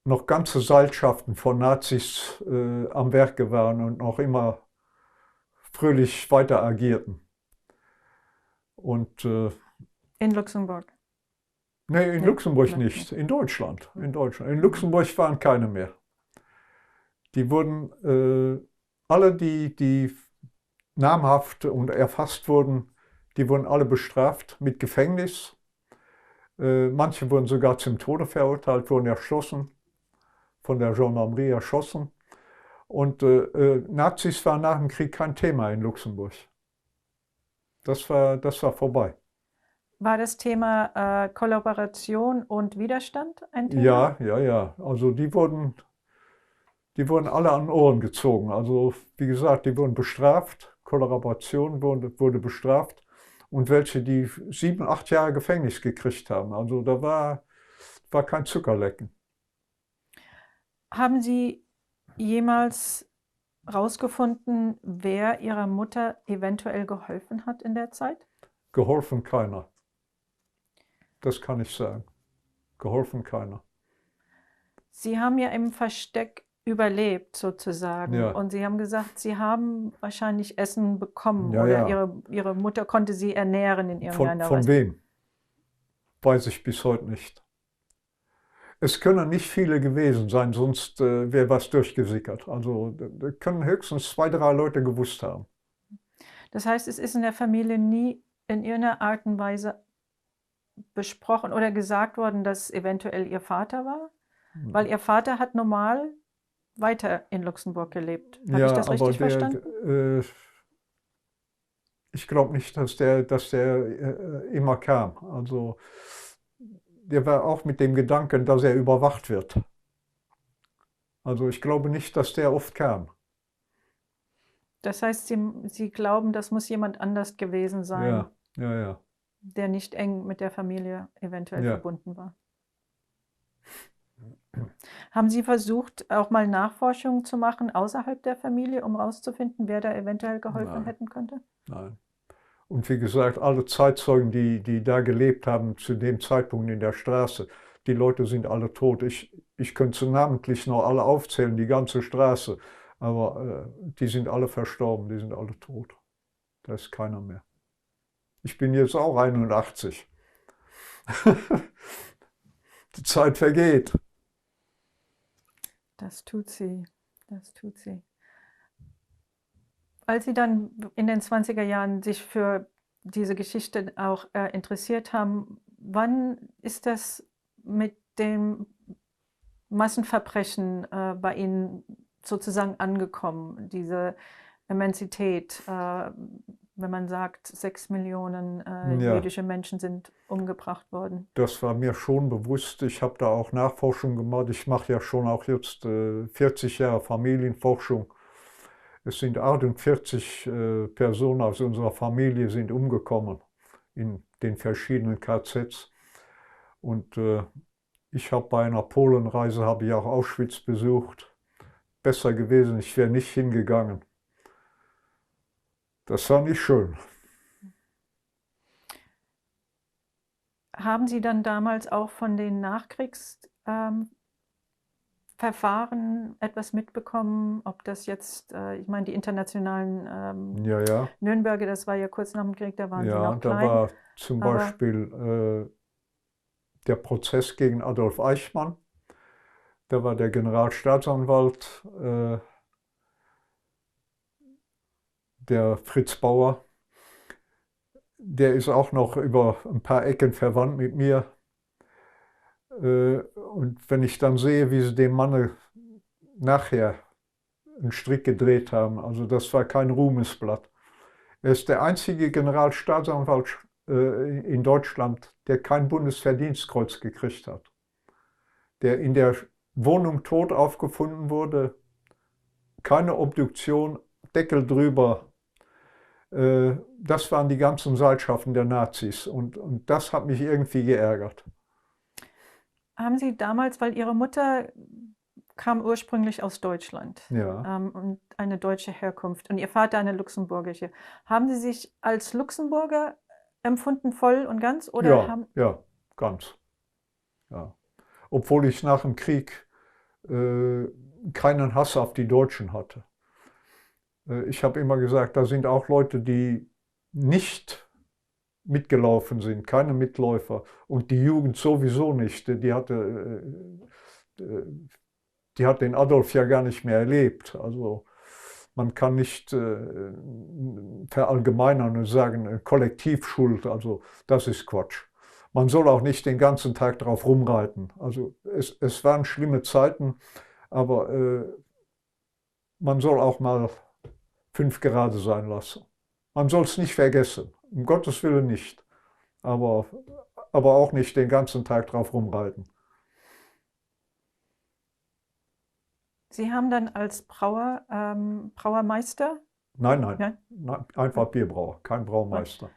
noch ganze Seilschaften von Nazis am Werke waren und noch immer fröhlich weiter agierten. Und In Luxemburg? nee, in Nee, Luxemburg nein, nicht, nee. in Deutschland. In Luxemburg waren keine mehr. Die wurden, alle, die namhaft und erfasst wurden, die wurden alle bestraft mit Gefängnis. Manche wurden sogar zum Tode verurteilt, wurden erschossen, von der Gendarmerie erschossen. Und Nazis waren nach dem Krieg kein Thema in Luxemburg. Das war vorbei. War das Thema Kollaboration und Widerstand ein Ja, Thema? ja, ja. Also die wurden alle an den Ohren gezogen. Also wie gesagt, die wurden bestraft. Kollaboration wurde bestraft. Und welche, die 7, 8 Jahre Gefängnis gekriegt haben. Also da war kein Zuckerlecken. Haben Sie jemals rausgefunden, wer Ihrer Mutter eventuell geholfen hat in der Zeit? Geholfen keiner. Das kann ich sagen. Geholfen keiner. Sie haben ja im Versteck überlebt sozusagen Ja, und Sie haben gesagt, Sie haben wahrscheinlich Essen bekommen ja, oder ja. Ihre Mutter konnte Sie ernähren in irgendeiner Von Weise. wem? Weiß ich bis heute nicht. Es können nicht viele gewesen sein, sonst wäre was durchgesickert. Also da können höchstens 2, 3 Leute gewusst haben. Das heißt, es ist in der Familie nie in irgendeiner Art und Weise besprochen oder gesagt worden, dass eventuell Ihr Vater war? Weil Ihr Vater hat normal weiter in Luxemburg gelebt. Habe ich Ja, das aber richtig verstanden? ich glaube nicht, dass der immer kam. Also der war auch mit dem Gedanken, dass er überwacht wird. Also ich glaube nicht, dass der oft kam. Das heißt, Sie glauben, das muss jemand anders gewesen sein, Ja, ja, ja, der nicht eng mit der Familie eventuell ja. verbunden war. Haben Sie versucht, auch mal Nachforschungen zu machen außerhalb der Familie, um herauszufinden, wer da eventuell geholfen Nein, hätten könnte? nein. Und wie gesagt, alle Zeitzeugen, die da gelebt haben, zu dem Zeitpunkt in der Straße, die Leute sind alle tot. Ich könnte sie namentlich noch alle aufzählen, die ganze Straße. Aber die sind alle verstorben, die sind alle tot. Da ist keiner mehr. Ich bin jetzt auch 81. Die Zeit vergeht. Das tut sie. Das tut sie. Als Sie dann in den 20er Jahren sich für diese Geschichte auch interessiert haben, wann ist das mit dem Massenverbrechen bei Ihnen sozusagen angekommen, diese Immensität? wenn man sagt, 6 Millionen Ja, jüdische Menschen sind umgebracht worden? das war mir schon bewusst. Ich habe da auch Nachforschung gemacht. Ich mache ja schon auch jetzt 40 Jahre Familienforschung. Es sind 48 Personen aus unserer Familie sind umgekommen in den verschiedenen KZs. Und ich habe bei einer Polenreise habe ich auch Auschwitz besucht. Besser gewesen, ich wäre nicht hingegangen. Das war nicht schön. Haben Sie dann damals auch von den Nachkriegsverfahren etwas mitbekommen, ob das jetzt, ich meine, die internationalen Ja, ja. Nürnberger, das war ja kurz nach dem Krieg, da waren Sie Ja, noch da klein, war zum aber Beispiel der Prozess gegen Adolf Eichmann. Da war der Generalstaatsanwalt, der Fritz Bauer. Der ist auch noch über ein paar Ecken verwandt mit mir. Und wenn ich dann sehe, wie sie dem Manne nachher einen Strick gedreht haben, also das war kein Ruhmesblatt. Er ist der einzige Generalstaatsanwalt in Deutschland, der kein Bundesverdienstkreuz gekriegt hat. Der in der Wohnung tot aufgefunden wurde, keine Obduktion, Deckel drüber. Das waren die ganzen Seilschaften der Nazis und das hat mich irgendwie geärgert. haben Sie damals, weil Ihre Mutter kam ursprünglich aus Deutschland Ja, und eine deutsche Herkunft und Ihr Vater eine luxemburgische, haben Sie sich als Luxemburger empfunden, voll und ganz, oder ja, haben, ja, ganz. Ja. Obwohl ich nach dem Krieg keinen Hass auf die Deutschen hatte. Ich habe immer gesagt, da sind auch Leute, die nicht mitgelaufen sind, keine Mitläufer. Und die Jugend sowieso nicht. Die hat den Adolf ja gar nicht mehr erlebt. Also man kann nicht verallgemeinern und sagen, Kollektivschuld, also das ist Quatsch. Man soll auch nicht den ganzen Tag drauf rumreiten. Also es waren schlimme Zeiten, aber man soll auch mal 5 gerade sein lassen. Man soll es nicht vergessen, um Gottes Willen nicht, aber, aber auch nicht den ganzen Tag drauf rumreiten. Sie haben dann als Brauermeister, Nein, nein, ja, nein, einfach Bierbrauer, kein Braumeister.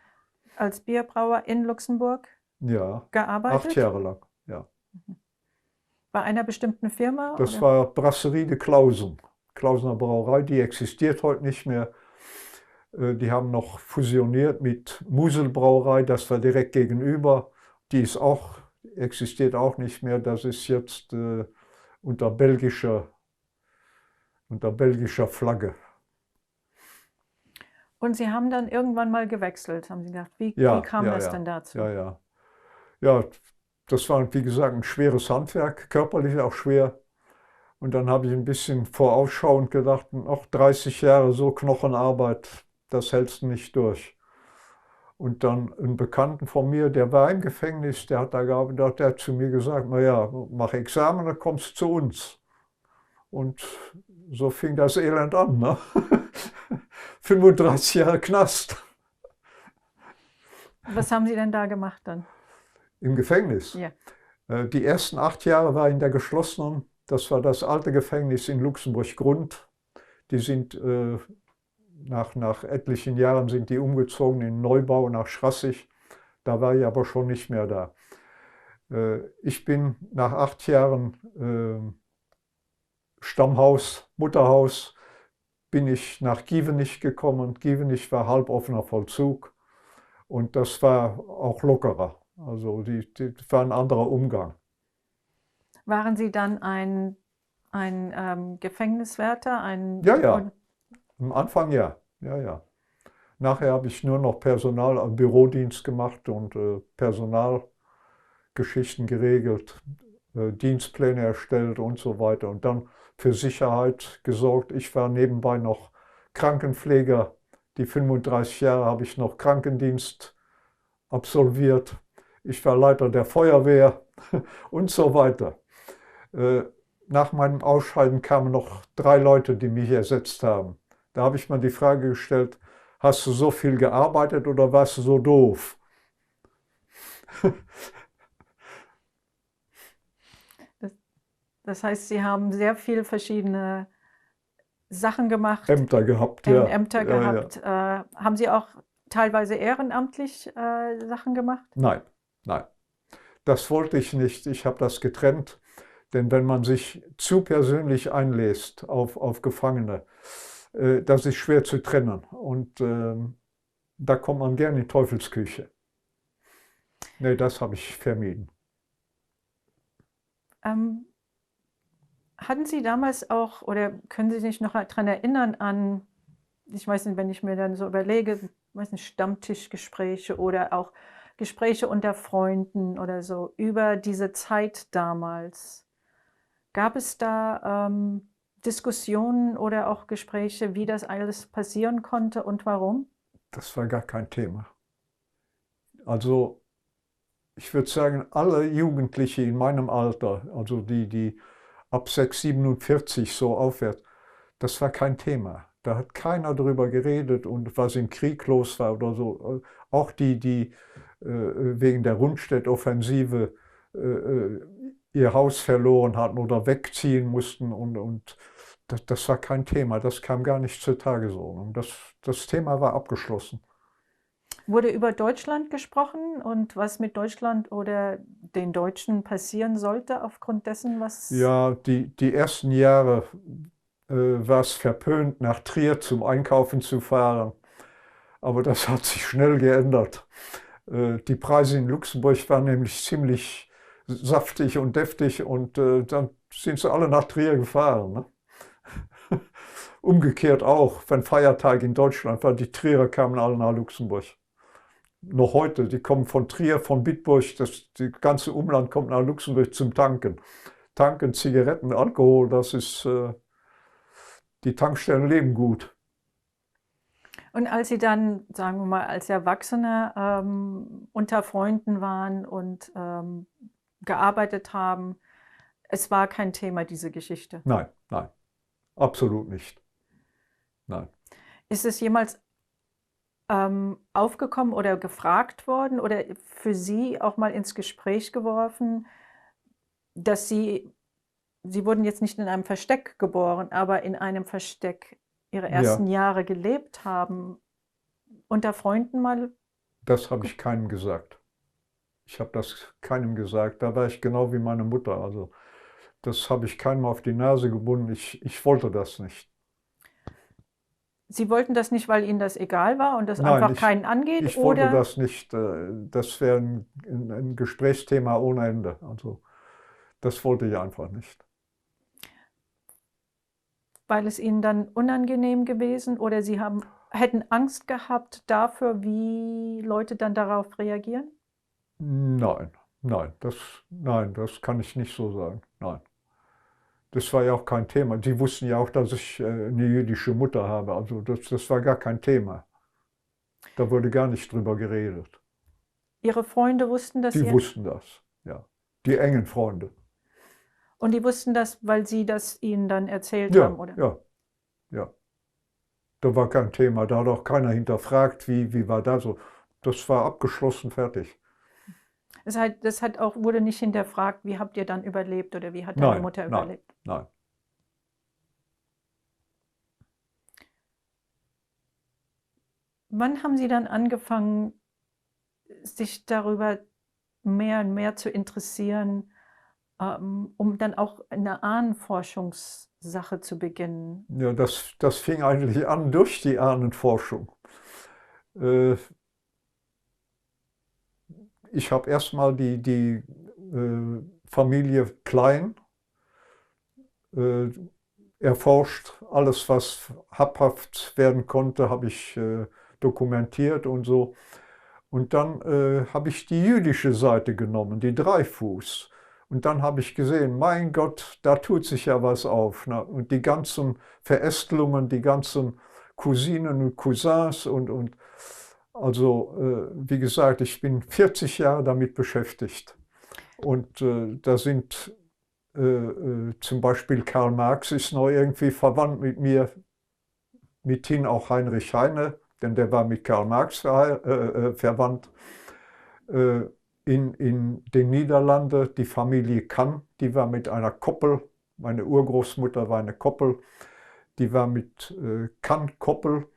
als Bierbrauer in Luxemburg Ja, 8 gearbeitet? Jahre lang, ja. Bei einer bestimmten Firma? Das Oder? war Brasserie de Clausen, Klausener Brauerei, die existiert heute nicht mehr. Die haben noch fusioniert mit Muselbrauerei, das war direkt gegenüber. Die ist auch, existiert auch nicht mehr. Das ist jetzt unter belgischer Flagge. Und Sie haben dann irgendwann mal gewechselt, haben Sie gedacht. Wie Ja, kam ja, das ja, denn dazu? ja, ja. Ja, das war, wie gesagt, ein schweres Handwerk, körperlich auch schwer. Und dann habe ich ein bisschen vorausschauend gedacht, ach, 30 Jahre so Knochenarbeit, das hältst du nicht durch. Und dann ein Bekannten von mir, der war im Gefängnis, der hat da gearbeitet, der hat zu mir gesagt, naja, mach Examen, dann kommst du zu uns. Und so fing das Elend an, ne? 35 Jahre Knast. Was haben Sie denn da gemacht dann? Im Gefängnis. Ja. Die ersten 8 Jahre war in der geschlossenen, das war das alte Gefängnis in Luxemburg-Grund. Die sind nach etlichen Jahren sind die umgezogen in Neubau nach Schrassig. Da war ich aber schon nicht mehr da. Ich bin nach 8 Jahren Stammhaus, Mutterhaus, bin ich nach Gievenich gekommen. Gievenich war halboffener Vollzug und das war auch lockerer. Also das war ein anderer Umgang. Waren Sie dann ein Gefängniswärter? Ja, ja, am Anfang ja. Ja, ja. Nachher habe ich nur noch Bürodienst gemacht und Personalgeschichten geregelt, Dienstpläne erstellt und so weiter. Und dann für Sicherheit gesorgt. Ich war nebenbei noch Krankenpfleger. Die 35 Jahre habe ich noch Krankendienst absolviert. Ich war Leiter der Feuerwehr und so weiter. Nach meinem Ausscheiden kamen noch 3 Leute, die mich ersetzt haben. Da habe ich mir die Frage gestellt, hast du so viel gearbeitet oder warst du so doof? Das heißt, Sie haben sehr viele verschiedene Sachen gemacht, Ämter gehabt, ja. Ämter Ja, ja. gehabt. Haben Sie auch teilweise ehrenamtlich Sachen gemacht? Nein, nein. Das wollte ich nicht. Ich habe das getrennt. Denn wenn man sich zu persönlich einlässt auf Gefangene, das ist schwer zu trennen. Und da kommt man gerne in Teufelsküche. Nee, das habe ich vermieden. Hatten Sie damals auch, oder können Sie sich noch daran erinnern an, ich weiß nicht, wenn ich mir dann so überlege, weiß nicht, Stammtischgespräche oder auch Gespräche unter Freunden oder so über diese Zeit damals? Gab es da Diskussionen oder auch Gespräche, wie das alles passieren konnte und warum? Das war gar kein Thema. Also ich würde sagen, alle Jugendliche in meinem Alter, also die ab 6, 47 so aufwärts, das war kein Thema. Da hat keiner drüber geredet und was im Krieg los war oder so. Auch die wegen der Rundstedt-Offensive ihr Haus verloren hatten oder wegziehen mussten und das war kein Thema. Das kam gar nicht zur Tagesordnung. Das Thema war abgeschlossen. Wurde über Deutschland gesprochen und was mit Deutschland oder den Deutschen passieren sollte aufgrund dessen, was... Ja, die ersten Jahre war es verpönt, nach Trier zum Einkaufen zu fahren. Aber das hat sich schnell geändert. Die Preise in Luxemburg waren nämlich ziemlich saftig und deftig und dann sind sie alle nach Trier gefahren. Ne? Umgekehrt auch, wenn Feiertag in Deutschland war, die Trierer kamen alle nach Luxemburg. Noch heute, die kommen von Trier, von Bitburg, das ganze Umland kommt nach Luxemburg zum Tanken. Tanken, Zigaretten, Alkohol, das ist, die Tankstellen leben gut. Und als Sie dann, sagen wir mal, als Erwachsene unter Freunden waren und gearbeitet haben, es war kein Thema, diese Geschichte? Nein, nein, absolut nicht. Nein. Ist es jemals aufgekommen oder gefragt worden oder für Sie auch mal ins Gespräch geworfen, dass Sie wurden jetzt nicht in einem Versteck geboren, aber in einem Versteck Ihre ersten Jahre gelebt haben, unter Freunden mal? Das habe ich keinem gesagt. Ich habe das keinem gesagt. Da war ich genau wie meine Mutter. Also das habe ich keinem auf die Nase gebunden. Ich wollte das nicht. Sie wollten das nicht, weil Ihnen das egal war und das Nein, einfach keinen angeht? Ich wollte oder? das nicht. Das wäre ein Gesprächsthema ohne Ende. Also das wollte ich einfach nicht. Weil es Ihnen dann unangenehm gewesen oder Sie hätten Angst gehabt dafür, wie Leute dann darauf reagieren? Nein, nein, das kann ich nicht so sagen. Nein. Das war ja auch kein Thema. Die wussten ja auch, dass ich eine jüdische Mutter habe. Also das war gar kein Thema. Da wurde gar nicht drüber geredet. Ihre Freunde wussten das? Die wussten das, ja. Die engen Freunde. Und die wussten das, weil Sie das ihnen dann erzählt Ja, haben, oder? ja. Da war kein Thema. Da hat auch keiner hinterfragt, wie war das so. Das war abgeschlossen, fertig. Das wurde nicht hinterfragt, wie habt ihr dann überlebt oder wie hat deine Mutter überlebt? Nein. Wann haben Sie dann angefangen, sich darüber mehr und mehr zu interessieren, um dann auch eine Ahnenforschungssache zu beginnen? Ja, das fing eigentlich an durch die Ahnenforschung. Ich habe erstmal die Familie Klein erforscht. Alles, was habhaft werden konnte, habe ich dokumentiert und so. Und dann habe ich die jüdische Seite genommen, die Dreifuß. Und dann habe ich gesehen, mein Gott, da tut sich ja was auf. Ne? Und die ganzen Verästelungen, die ganzen Cousinen und Cousins und also, wie gesagt, ich bin 40 Jahre damit beschäftigt. Und da sind zum Beispiel Karl Marx ist noch irgendwie verwandt mit mir, mithin auch Heinrich Heine, denn der war mit Karl Marx verwandt. In den Niederlanden, die Familie Kann, die war mit einer Koppel, meine Urgroßmutter war eine Koppel, die war mit Kann Koppel,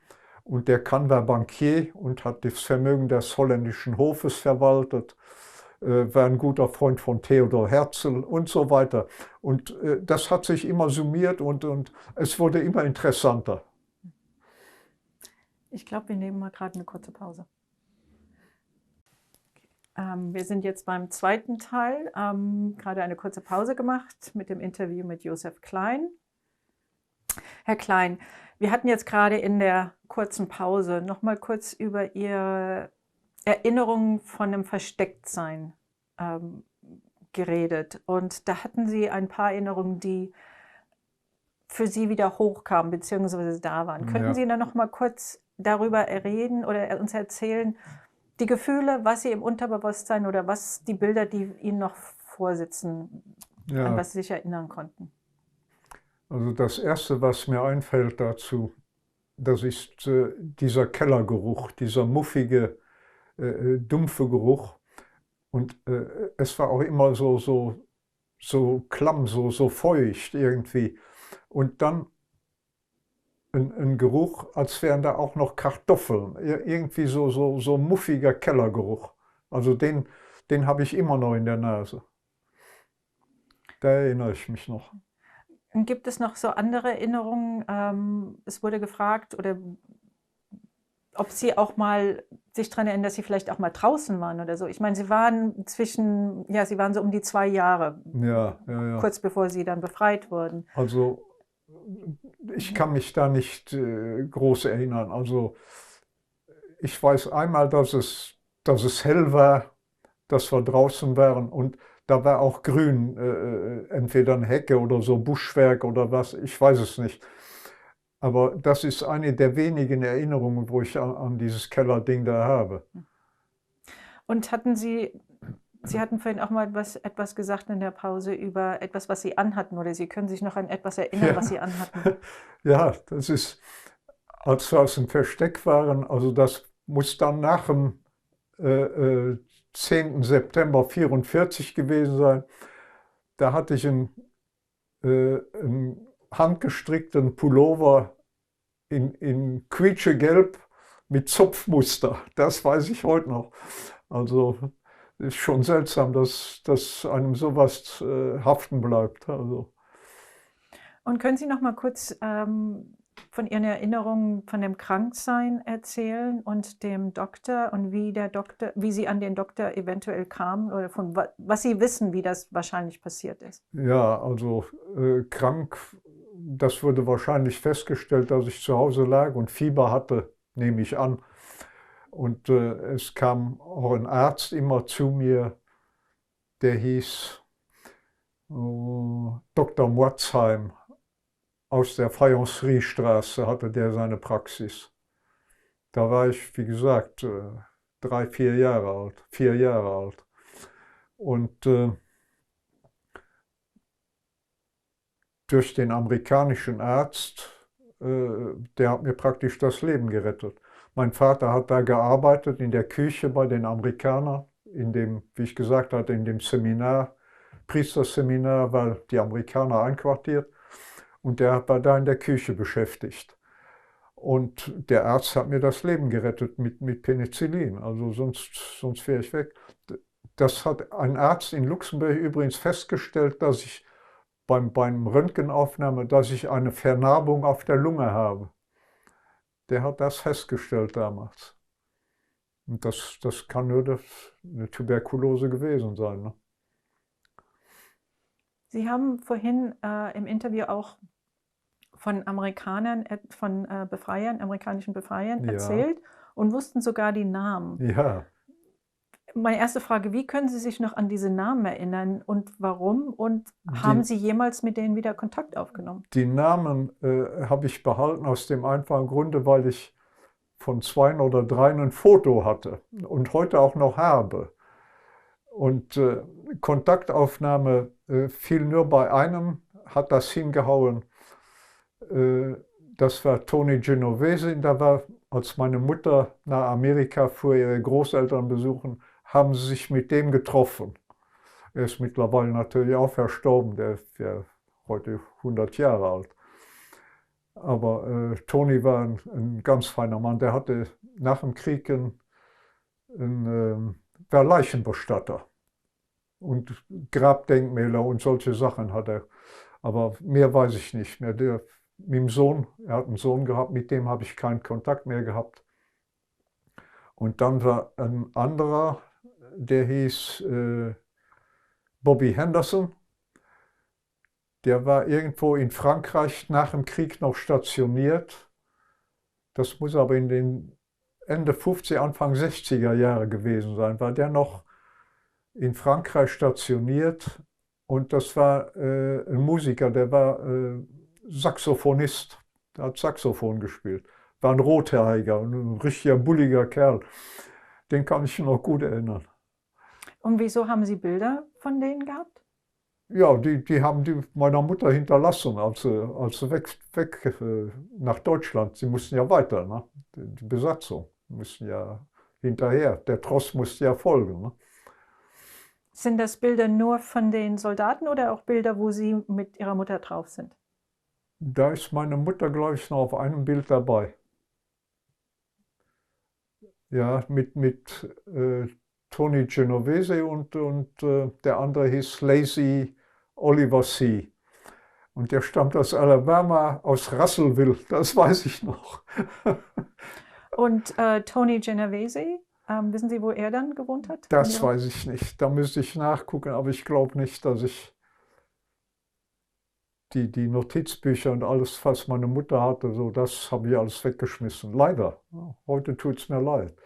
und der Kann war Bankier und hat das Vermögen des holländischen Hofes verwaltet, war ein guter Freund von Theodor Herzl und so weiter. Und das hat sich immer summiert und es wurde immer interessanter. Ich glaube, wir nehmen mal gerade eine kurze Pause. Wir sind jetzt beim zweiten Teil, gerade eine kurze Pause gemacht mit dem Interview mit Josef Klein. Herr Klein, wir hatten jetzt gerade in der kurzen Pause noch mal kurz über Ihre Erinnerungen von einem Verstecktsein geredet. Und da hatten Sie ein paar Erinnerungen, die für Sie wieder hochkamen, beziehungsweise da waren. Ja. Könnten Sie da noch mal kurz darüber reden oder uns erzählen, die Gefühle, was Sie im Unterbewusstsein oder was die Bilder, die Ihnen noch vorsitzen, Ja. an was Sie sich erinnern konnten? Also das Erste, was mir einfällt dazu, das ist dieser Kellergeruch, dieser muffige, dumpfe Geruch. Und es war auch immer so klamm, so feucht irgendwie. Und dann ein Geruch, als wären da auch noch Kartoffeln. Irgendwie so muffiger Kellergeruch. Also den habe ich immer noch in der Nase. Da erinnere ich mich noch. Und gibt es noch so andere Erinnerungen? Es wurde gefragt, oder ob Sie auch mal sich daran erinnern, dass Sie vielleicht auch mal draußen waren oder so. Ich meine, Sie waren Sie waren so um die 2 Jahre, Ja. kurz bevor Sie dann befreit wurden. Also ich kann mich da nicht groß erinnern. Also ich weiß einmal, dass es hell war, dass wir draußen waren, und da war auch grün, entweder eine Hecke oder so Buschwerk oder was, ich weiß es nicht. Aber das ist eine der wenigen Erinnerungen, wo ich an dieses Kellerding da habe. Und Sie hatten vorhin auch mal etwas gesagt in der Pause über etwas, was Sie anhatten, oder Sie können sich noch an etwas erinnern, was Sie anhatten? Ja, das ist, als wir aus dem Versteck waren, also das muss dann nach dem 10. September 1944 gewesen sein. Da hatte ich einen handgestrickten Pullover in quietschegelb mit Zopfmuster. Das weiß ich heute noch. Also ist schon seltsam, dass einem sowas haften bleibt. Also. Und können Sie noch mal kurz von Ihren Erinnerungen von dem Kranksein erzählen und dem Doktor und wie Sie an den Doktor eventuell kamen, oder von was Sie wissen, wie das wahrscheinlich passiert ist? Ja, also krank, das wurde wahrscheinlich festgestellt, dass ich zu Hause lag und Fieber hatte, nehme ich an. Und es kam auch ein Arzt immer zu mir, der hieß Dr. Morzheim. Aus der Fayenceriestraße hatte der seine Praxis. Da war ich, wie gesagt, 4 Jahre alt. Und durch den amerikanischen Arzt, der hat mir praktisch das Leben gerettet. Mein Vater hat da gearbeitet in der Küche bei den Amerikanern, in dem, wie ich gesagt hatte, in dem Seminar, Priesterseminar, weil die Amerikaner einquartiert. Und der war da in der Küche beschäftigt. Und der Arzt hat mir das Leben gerettet mit Penicillin. Also sonst wäre ich weg. Das hat ein Arzt in Luxemburg übrigens festgestellt, dass ich beim Röntgenaufnahme, dass ich eine Vernarbung auf der Lunge habe. Der hat das festgestellt damals. Und das kann nur eine Tuberkulose gewesen sein. Ne? Sie haben vorhin im Interview auch von Amerikanern, von amerikanischen Befreiern erzählt und wussten sogar die Namen. Ja. Meine erste Frage: Wie können Sie sich noch an diese Namen erinnern und warum? Und haben Sie jemals mit denen wieder Kontakt aufgenommen? Die Namen habe ich behalten aus dem einfachen Grunde, weil ich von 2 oder 3 ein Foto hatte und heute auch noch habe. Und Kontaktaufnahme fiel nur bei einem, hat das hingehauen. Das war Tony Genovese, da war als meine Mutter nach Amerika fuhr, ihre Großeltern besuchen, haben sie sich mit dem getroffen. Er ist mittlerweile natürlich auch verstorben, der ist ja heute 100 Jahre alt. Aber Toni war ein ganz feiner Mann. Der hatte nach dem Krieg war Leichenbestatter und Grabdenkmäler und solche Sachen hat er. Aber mehr weiß ich nicht mehr. Mit dem Sohn, er hat einen Sohn gehabt, mit dem habe ich keinen Kontakt mehr gehabt. Und dann war ein anderer, der hieß Bobby Henderson. Der war irgendwo in Frankreich nach dem Krieg noch stationiert. Das muss aber in den Ende 50er, Anfang 60er Jahre gewesen sein. War der noch in Frankreich stationiert und das war ein Musiker, der war Saxophonist, der hat Saxophon gespielt. War ein Rothaariger, ein richtiger bulliger Kerl. Den kann ich noch gut erinnern. Und wieso haben Sie Bilder von denen gehabt? Ja, die haben die meiner Mutter hinterlassen, als sie weg nach Deutschland. Sie mussten ja weiter, ne? Die Besatzung mussten ja hinterher. Der Tross musste ja folgen. Ne? Sind das Bilder nur von den Soldaten oder auch Bilder, wo Sie mit Ihrer Mutter drauf sind? Da ist meine Mutter, glaube ich, noch auf einem Bild dabei. Ja, mit Tony Genovese und der andere hieß Lazy Oliver C. Und der stammt aus Alabama, aus Russellville, das weiß ich noch. Und Tony Genovese, wissen Sie, wo er dann gewohnt hat? Das weiß ich nicht, da müsste ich nachgucken, aber ich glaube nicht, dass ich die Notizbücher und alles, was meine Mutter hatte, so das habe ich alles weggeschmissen. Leider. Heute tut es mir leid.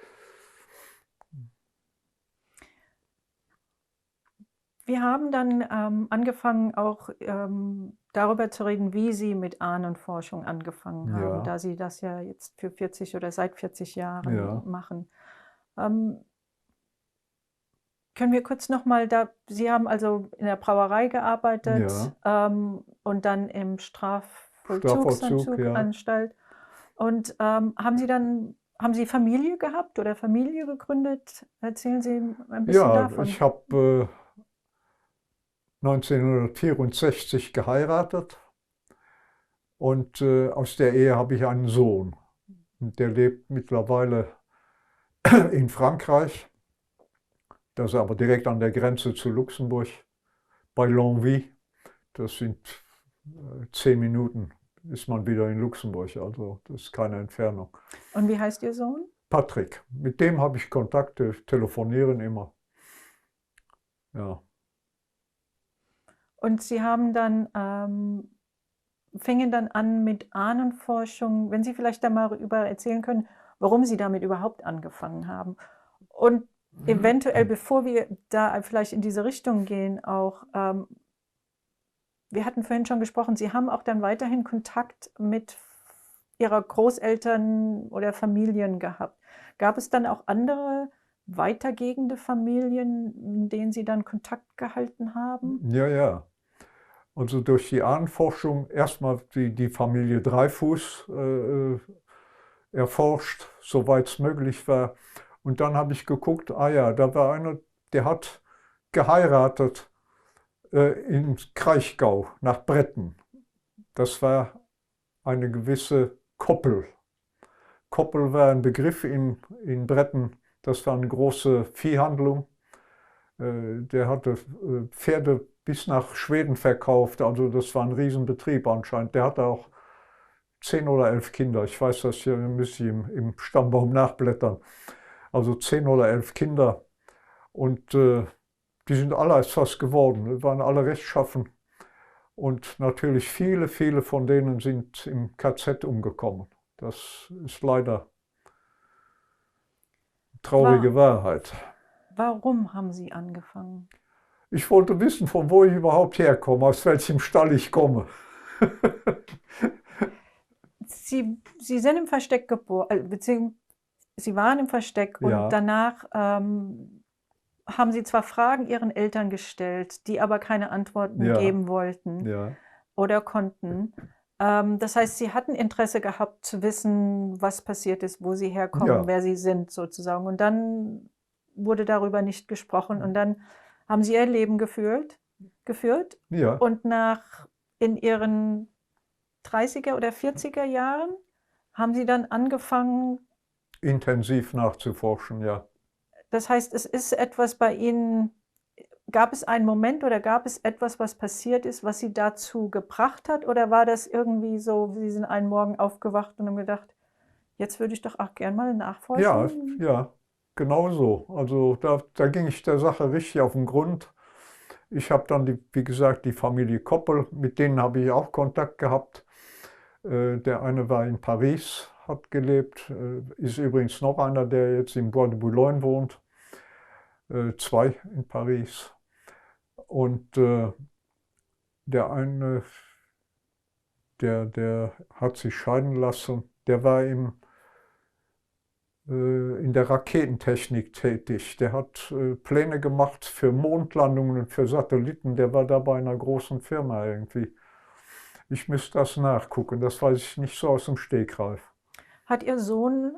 Wir haben dann angefangen, auch darüber zu reden, wie Sie mit Ahnenforschung angefangen haben, Ja. da Sie das ja jetzt für 40 oder seit 40 Jahren Ja. machen. Können wir kurz nochmal, Sie haben also in der Brauerei gearbeitet und dann im Strafvollzugsanstalt. Ja. Und haben Sie Familie gehabt oder Familie gegründet? Erzählen Sie ein bisschen davon. Ich habe 1964 geheiratet und aus der Ehe habe ich einen Sohn. Und der lebt mittlerweile in Frankreich. Das ist aber direkt an der Grenze zu Luxemburg, bei Longwy. Das sind 10 Minuten, ist man wieder in Luxemburg, also das ist keine Entfernung. Und wie heißt Ihr Sohn? Patrick, mit dem habe ich Kontakte, telefonieren immer. Ja. Und Sie haben dann, fingen dann an mit Ahnenforschung, wenn Sie vielleicht da mal darüber erzählen können, warum Sie damit überhaupt angefangen haben. Und eventuell, bevor wir da vielleicht in diese Richtung gehen, auch, wir hatten vorhin schon gesprochen, Sie haben auch dann weiterhin Kontakt mit Ihrer Großeltern oder Familien gehabt. Gab es dann auch andere weitergehende Familien, in denen Sie dann Kontakt gehalten haben? Ja. Also durch die Ahnenforschung erstmal die Familie Dreyfus erforscht, soweit es möglich war. Und dann habe ich geguckt, da war einer, der hat geheiratet in Kraichgau nach Bretten. Das war eine gewisse Koppel. Koppel war ein Begriff in Bretten, das war eine große Viehhandlung. Der hatte Pferde bis nach Schweden verkauft, also das war ein Riesenbetrieb anscheinend. Der hatte auch 10 oder 11 Kinder, ich weiß das hier, müsste ich im Stammbaum nachblättern. Also 10 oder 11 Kinder und die sind alle etwas geworden, waren alle rechtschaffen. Und natürlich viele von denen sind im KZ umgekommen. Das ist leider traurige Wahrheit. Warum haben Sie angefangen? Ich wollte wissen, von wo ich überhaupt herkomme, aus welchem Stall ich komme. Sie sind im Versteck geboren, beziehungsweise Sie waren im Versteck und danach haben Sie zwar Fragen Ihren Eltern gestellt, die aber keine Antworten geben wollten oder konnten. Das heißt, Sie hatten Interesse gehabt zu wissen, was passiert ist, wo Sie herkommen, Ja, wer Sie sind sozusagen. Und dann wurde darüber nicht gesprochen. Und dann haben Sie Ihr Leben geführt. ja, Und in Ihren 30er oder 40er Jahren haben Sie dann angefangen. intensiv nachzuforschen, ja. Das heißt, es ist etwas bei Ihnen. Gab es einen Moment oder gab es etwas, was passiert ist, was Sie dazu gebracht hat? Oder war das irgendwie so, Sie sind einen Morgen aufgewacht und haben gedacht, jetzt würde ich doch auch gern mal Ja, nachforschen? ja, genau so. Also da ging ich der Sache richtig auf den Grund. Ich habe dann, wie gesagt, die Familie Koppel, mit denen habe ich auch Kontakt gehabt. Der eine war in Paris, hat gelebt, ist übrigens noch einer, der jetzt in Bois de Boulogne wohnt, zwei in Paris. Und der eine, der hat sich scheiden lassen, der war in der Raketentechnik tätig. Der hat Pläne gemacht für Mondlandungen und für Satelliten. Der war da bei einer großen Firma irgendwie. Ich müsste das nachgucken, das weiß ich nicht so aus dem Stegreif. Hat Ihr Sohn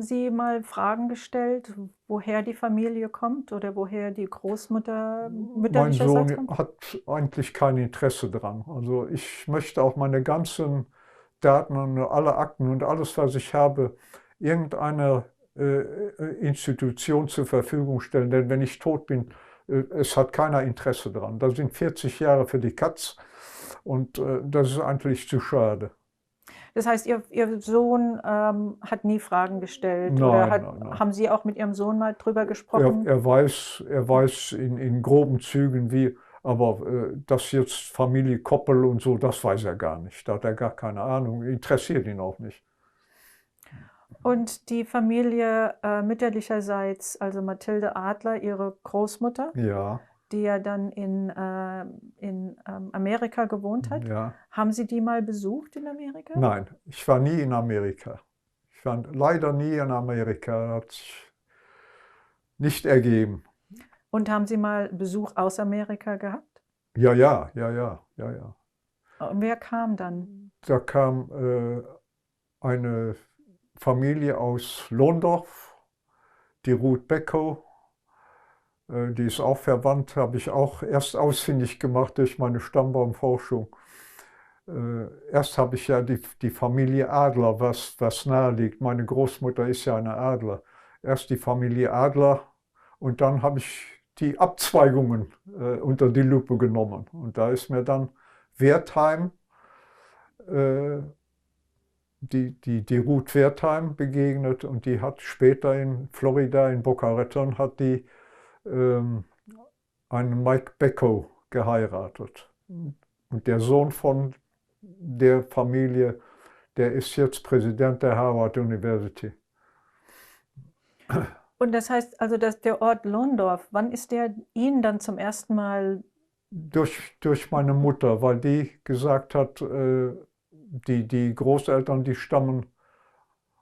Sie mal Fragen gestellt, woher die Familie kommt oder woher die Großmutter Mein mütterlicherseits Sohn kommt? hat eigentlich kein Interesse dran. Also ich möchte auch meine ganzen Daten und alle Akten und alles, was ich habe, irgendeiner Institution zur Verfügung stellen. Denn wenn ich tot bin, es hat keiner Interesse dran. Da sind 40 Jahre für die Katz und das ist eigentlich zu schade. Das heißt, Ihr Sohn hat nie Fragen gestellt oder Nein, nein, nein. haben Sie auch mit Ihrem Sohn mal drüber gesprochen? Er weiß in groben Zügen wie, aber das jetzt Familie Koppel und so, das weiß er gar nicht. Da hat er gar keine Ahnung, interessiert ihn auch nicht. Und die Familie mütterlicherseits, also Mathilde Adler, Ihre Großmutter, Ja, die ja dann in Amerika gewohnt hat, ja. haben Sie die mal besucht in Amerika? Nein, ich war nie in Amerika. Ich war leider nie in Amerika, hat sich nicht ergeben. Und haben Sie mal Besuch aus Amerika gehabt? Ja, ja, ja, ja, ja, ja. Und wer kam dann? Da kam eine Familie aus Lohndorf, die Ruth Beckow. Die ist auch verwandt, habe ich auch erst ausfindig gemacht durch meine Stammbaumforschung. Erst habe ich ja die Familie Adler, was nahe liegt. Meine Großmutter ist ja eine Adler. Erst die Familie Adler und dann habe ich die Abzweigungen unter die Lupe genommen. Und da ist mir dann Wertheim, äh, die Ruth Wertheim begegnet und die hat später in Florida, in Boca Raton, hat die ähm, einen Mike Beckow geheiratet. Und der Sohn von der Familie, der ist jetzt Präsident der Harvard University. Und das heißt also, dass der Ort Lohndorf, wann ist der Ihnen dann zum ersten Mal? Durch meine Mutter, weil die gesagt hat, die Großeltern, die stammen,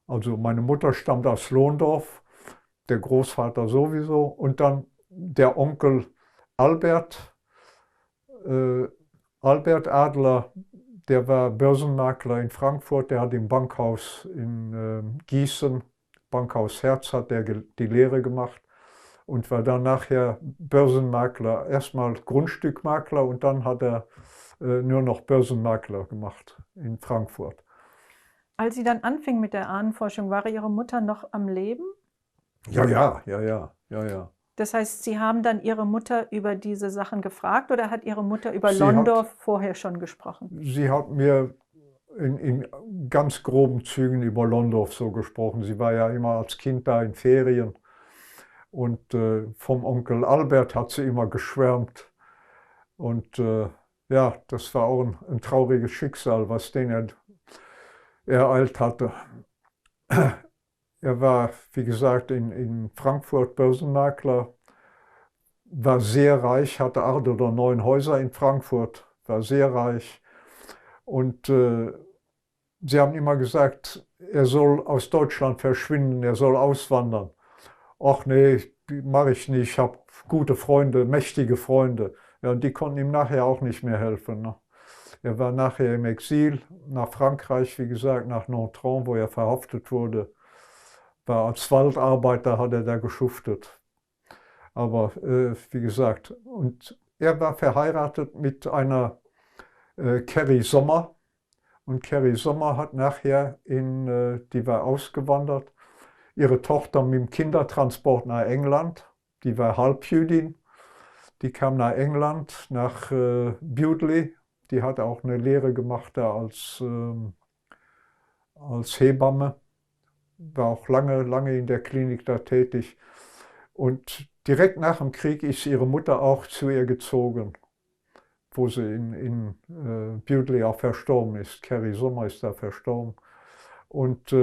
also meine Mutter stammt aus Lohndorf, der Großvater sowieso, und dann der Onkel Albert, äh, Albert Adler, der war Börsenmakler in Frankfurt, der hat im Bankhaus in Gießen, Bankhaus Herz, hat der die Lehre gemacht und war dann nachher Börsenmakler, erstmal Grundstückmakler und dann hat er nur noch Börsenmakler gemacht in Frankfurt. Als Sie dann anfingen mit der Ahnenforschung, war Ihre Mutter noch am Leben? Ja, ja, ja, ja, ja, ja. Das heißt, Sie haben dann Ihre Mutter über diese Sachen gefragt oder hat Ihre Mutter über Sie hat, Londorf vorher schon gesprochen? sie hat mir in ganz groben Zügen über Londorf so gesprochen. Sie war ja immer als Kind da in Ferien. Und vom Onkel Albert hat sie immer geschwärmt. Und ja, das war auch ein trauriges Schicksal, was den ereilt hatte. Er war, wie gesagt, in Frankfurt Börsenmakler, war sehr reich, hatte 8 oder 9 Häuser in Frankfurt, war sehr reich. Und sie haben immer gesagt, er soll aus Deutschland verschwinden, er soll auswandern. Ach nee, mache ich nicht, ich habe gute Freunde, mächtige Freunde. Ja, und die konnten ihm nachher auch nicht mehr helfen. Ne? Er war nachher im Exil nach Frankreich, wie gesagt, nach Nontron, wo er verhaftet wurde. War als Waldarbeiter, hat er da geschuftet. Aber wie gesagt, und er war verheiratet mit einer Carrie Sommer. Und Carrie Sommer hat nachher, die war ausgewandert, ihre Tochter mit dem Kindertransport nach England. Die war Halbjüdin. Die kam nach England, nach Bewdley. Die hat auch eine Lehre gemacht da als Hebamme. War auch lange in der Klinik da tätig. Und direkt nach dem Krieg ist ihre Mutter auch zu ihr gezogen, wo sie in Bewdley auch verstorben ist. Carrie Sommer ist da verstorben. Und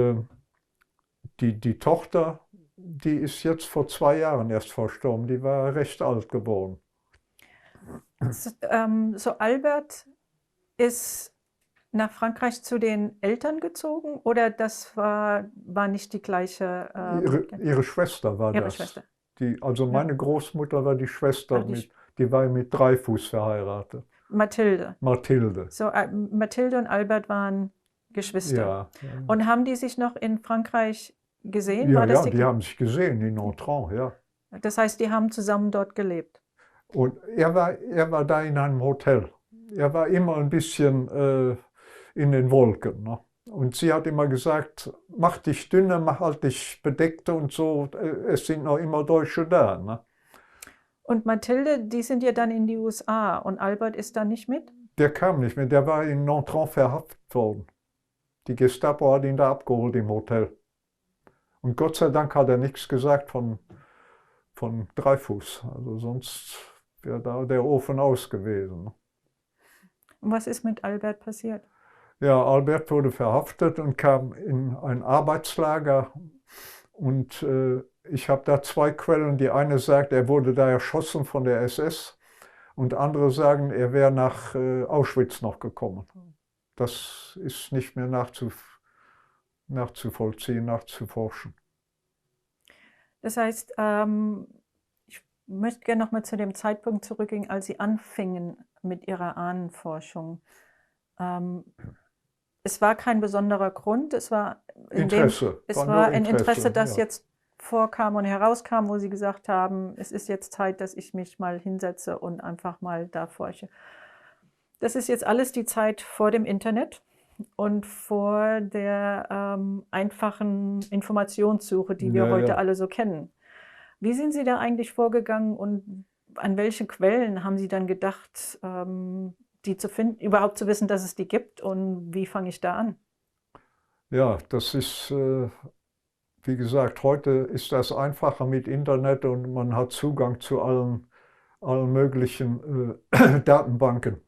die Tochter, die ist jetzt vor 2 Jahren erst verstorben. Die war recht alt geworden. So Albert ist nach Frankreich zu den Eltern gezogen oder das war nicht die gleiche? Ihre Schwester war ihre das. Schwester. Also meine Großmutter war die Schwester, die war mit Dreyfus verheiratet. Mathilde. Mathilde. So, Mathilde und Albert waren Geschwister. Ja. Und haben die sich noch in Frankreich gesehen? Ja, die haben sich gesehen in Nontron, ja. Das heißt, die haben zusammen dort gelebt? Und er war da in einem Hotel. Er war immer ein bisschen in den Wolken. Ne? Und sie hat immer gesagt, mach dich dünner, halt dich bedeckter und so. Es sind noch immer Deutsche da. Ne? Und Mathilde, die sind ja dann in die USA und Albert ist da nicht mit? Der kam nicht mit, der war in Nontron verhaftet worden. Die Gestapo hat ihn da abgeholt im Hotel. Und Gott sei Dank hat er nichts gesagt von Dreyfus. Also sonst wäre da der Ofen aus gewesen. Und was ist mit Albert passiert? Ja, Albert wurde verhaftet und kam in ein Arbeitslager. Und ich habe da 2 Quellen. Die eine sagt, er wurde da erschossen von der SS. Und andere sagen, er wäre nach Auschwitz noch gekommen. Das ist nicht mehr nachzuvollziehen, nachzuforschen. Das heißt, ich möchte gerne noch mal zu dem Zeitpunkt zurückgehen, als Sie anfingen mit Ihrer Ahnenforschung. Es war kein besonderer Grund, es war ein Interesse, das jetzt vorkam und herauskam, wo Sie gesagt haben, es ist jetzt Zeit, dass ich mich mal hinsetze und einfach mal da forsche. Das ist jetzt alles die Zeit vor dem Internet und vor der einfachen Informationssuche, die wir heute alle so kennen. Wie sind Sie da eigentlich vorgegangen und an welche Quellen haben Sie dann gedacht, die zu finden, überhaupt zu wissen, dass es die gibt und wie fange ich da an? Ja, das ist, wie gesagt, heute ist das einfacher mit Internet und man hat Zugang zu allen möglichen Datenbanken.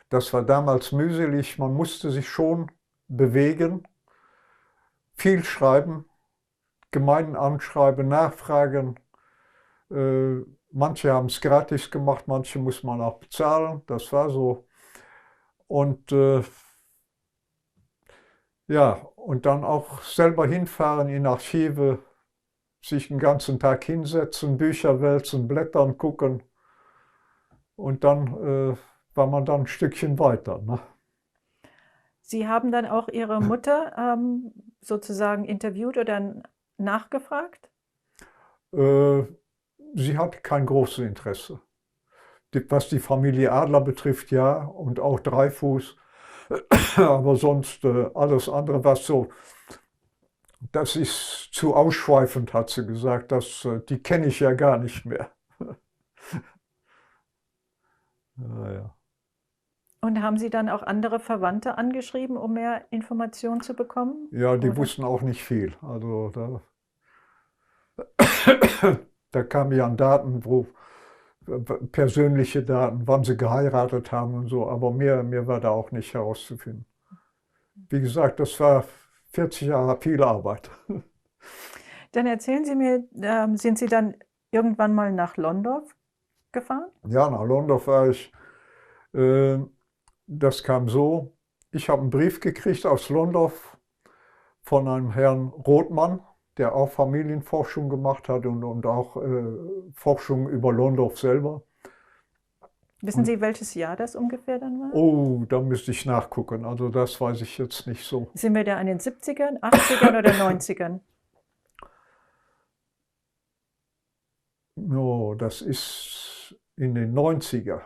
Das war damals mühselig, man musste sich schon bewegen, viel schreiben, Gemeinden anschreiben, nachfragen. Manche haben es gratis gemacht, manche muss man auch bezahlen, das war so. Und und dann auch selber hinfahren in Archive, sich den ganzen Tag hinsetzen, Bücher wälzen, blättern, gucken. Und dann war man dann ein Stückchen weiter. Ne? Sie haben dann auch Ihre Mutter sozusagen interviewt oder nachgefragt? Sie hatte kein großes Interesse. Was die Familie Adler betrifft, ja, und auch Dreyfus. Aber sonst alles andere, was so, das ist zu ausschweifend, hat sie gesagt, die kenne ich ja gar nicht mehr. Ja. Und haben Sie dann auch andere Verwandte angeschrieben, um mehr Informationen zu bekommen? Ja, die wussten auch nicht viel. Also da kamen ja an Daten, persönliche Daten, wann sie geheiratet haben und so, aber mehr war da auch nicht herauszufinden. Wie gesagt, das war 40 Jahre viel Arbeit. Dann erzählen Sie mir, sind Sie dann irgendwann mal nach Londorf gefahren? Ja, nach Londorf war ich. Das kam so, ich habe einen Brief gekriegt aus Londorf von einem Herrn Rothmann, der auch Familienforschung gemacht hat und auch Forschung über Londorf selber. Wissen Sie, welches Jahr das ungefähr dann war? Oh, da müsste ich nachgucken. Also das weiß ich jetzt nicht so. Sind wir da in den 70ern, 80ern oder 90ern? No, das ist in den 90er.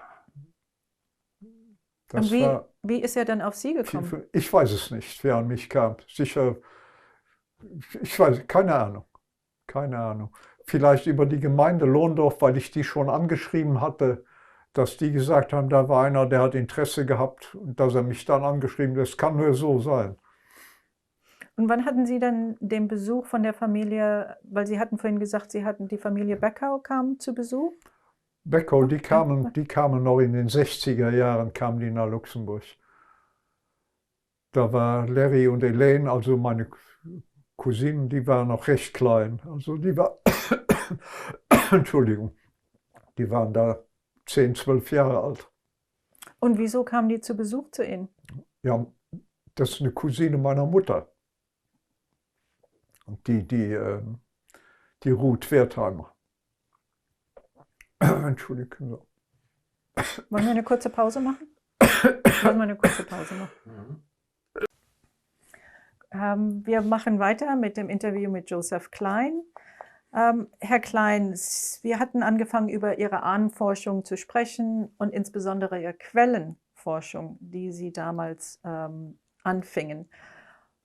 Und Das war, wie ist er dann auf Sie gekommen? ich weiß es nicht, wer an mich kam. Sicher, ich weiß, keine Ahnung. Keine Ahnung. Vielleicht über die Gemeinde Lohndorf, weil ich die schon angeschrieben hatte, dass die gesagt haben, da war einer, der hat Interesse gehabt und dass er mich dann angeschrieben hat. Das kann nur so sein. Und wann hatten Sie dann den Besuch von der Familie, weil Sie hatten vorhin gesagt, Sie hatten die Familie Beckau kam zu Besuch? Beckau, die kamen noch in den 60er Jahren, kamen die nach Luxemburg. Da war Larry und Elaine, also meine Cousinen, die waren noch recht klein. Also die war, Entschuldigung, die waren da 10, 12 Jahre alt. Und wieso kamen die zu Besuch zu Ihnen? Ja, das ist eine Cousine meiner Mutter. Und die Ruth Wertheimer. Entschuldigung. Wollen wir eine kurze Pause machen? Wollen wir eine kurze Pause machen? Wir machen weiter mit dem Interview mit Joseph Klein. Herr Klein, wir hatten angefangen, über Ihre Ahnenforschung zu sprechen und insbesondere Ihre Quellenforschung, die Sie damals anfingen.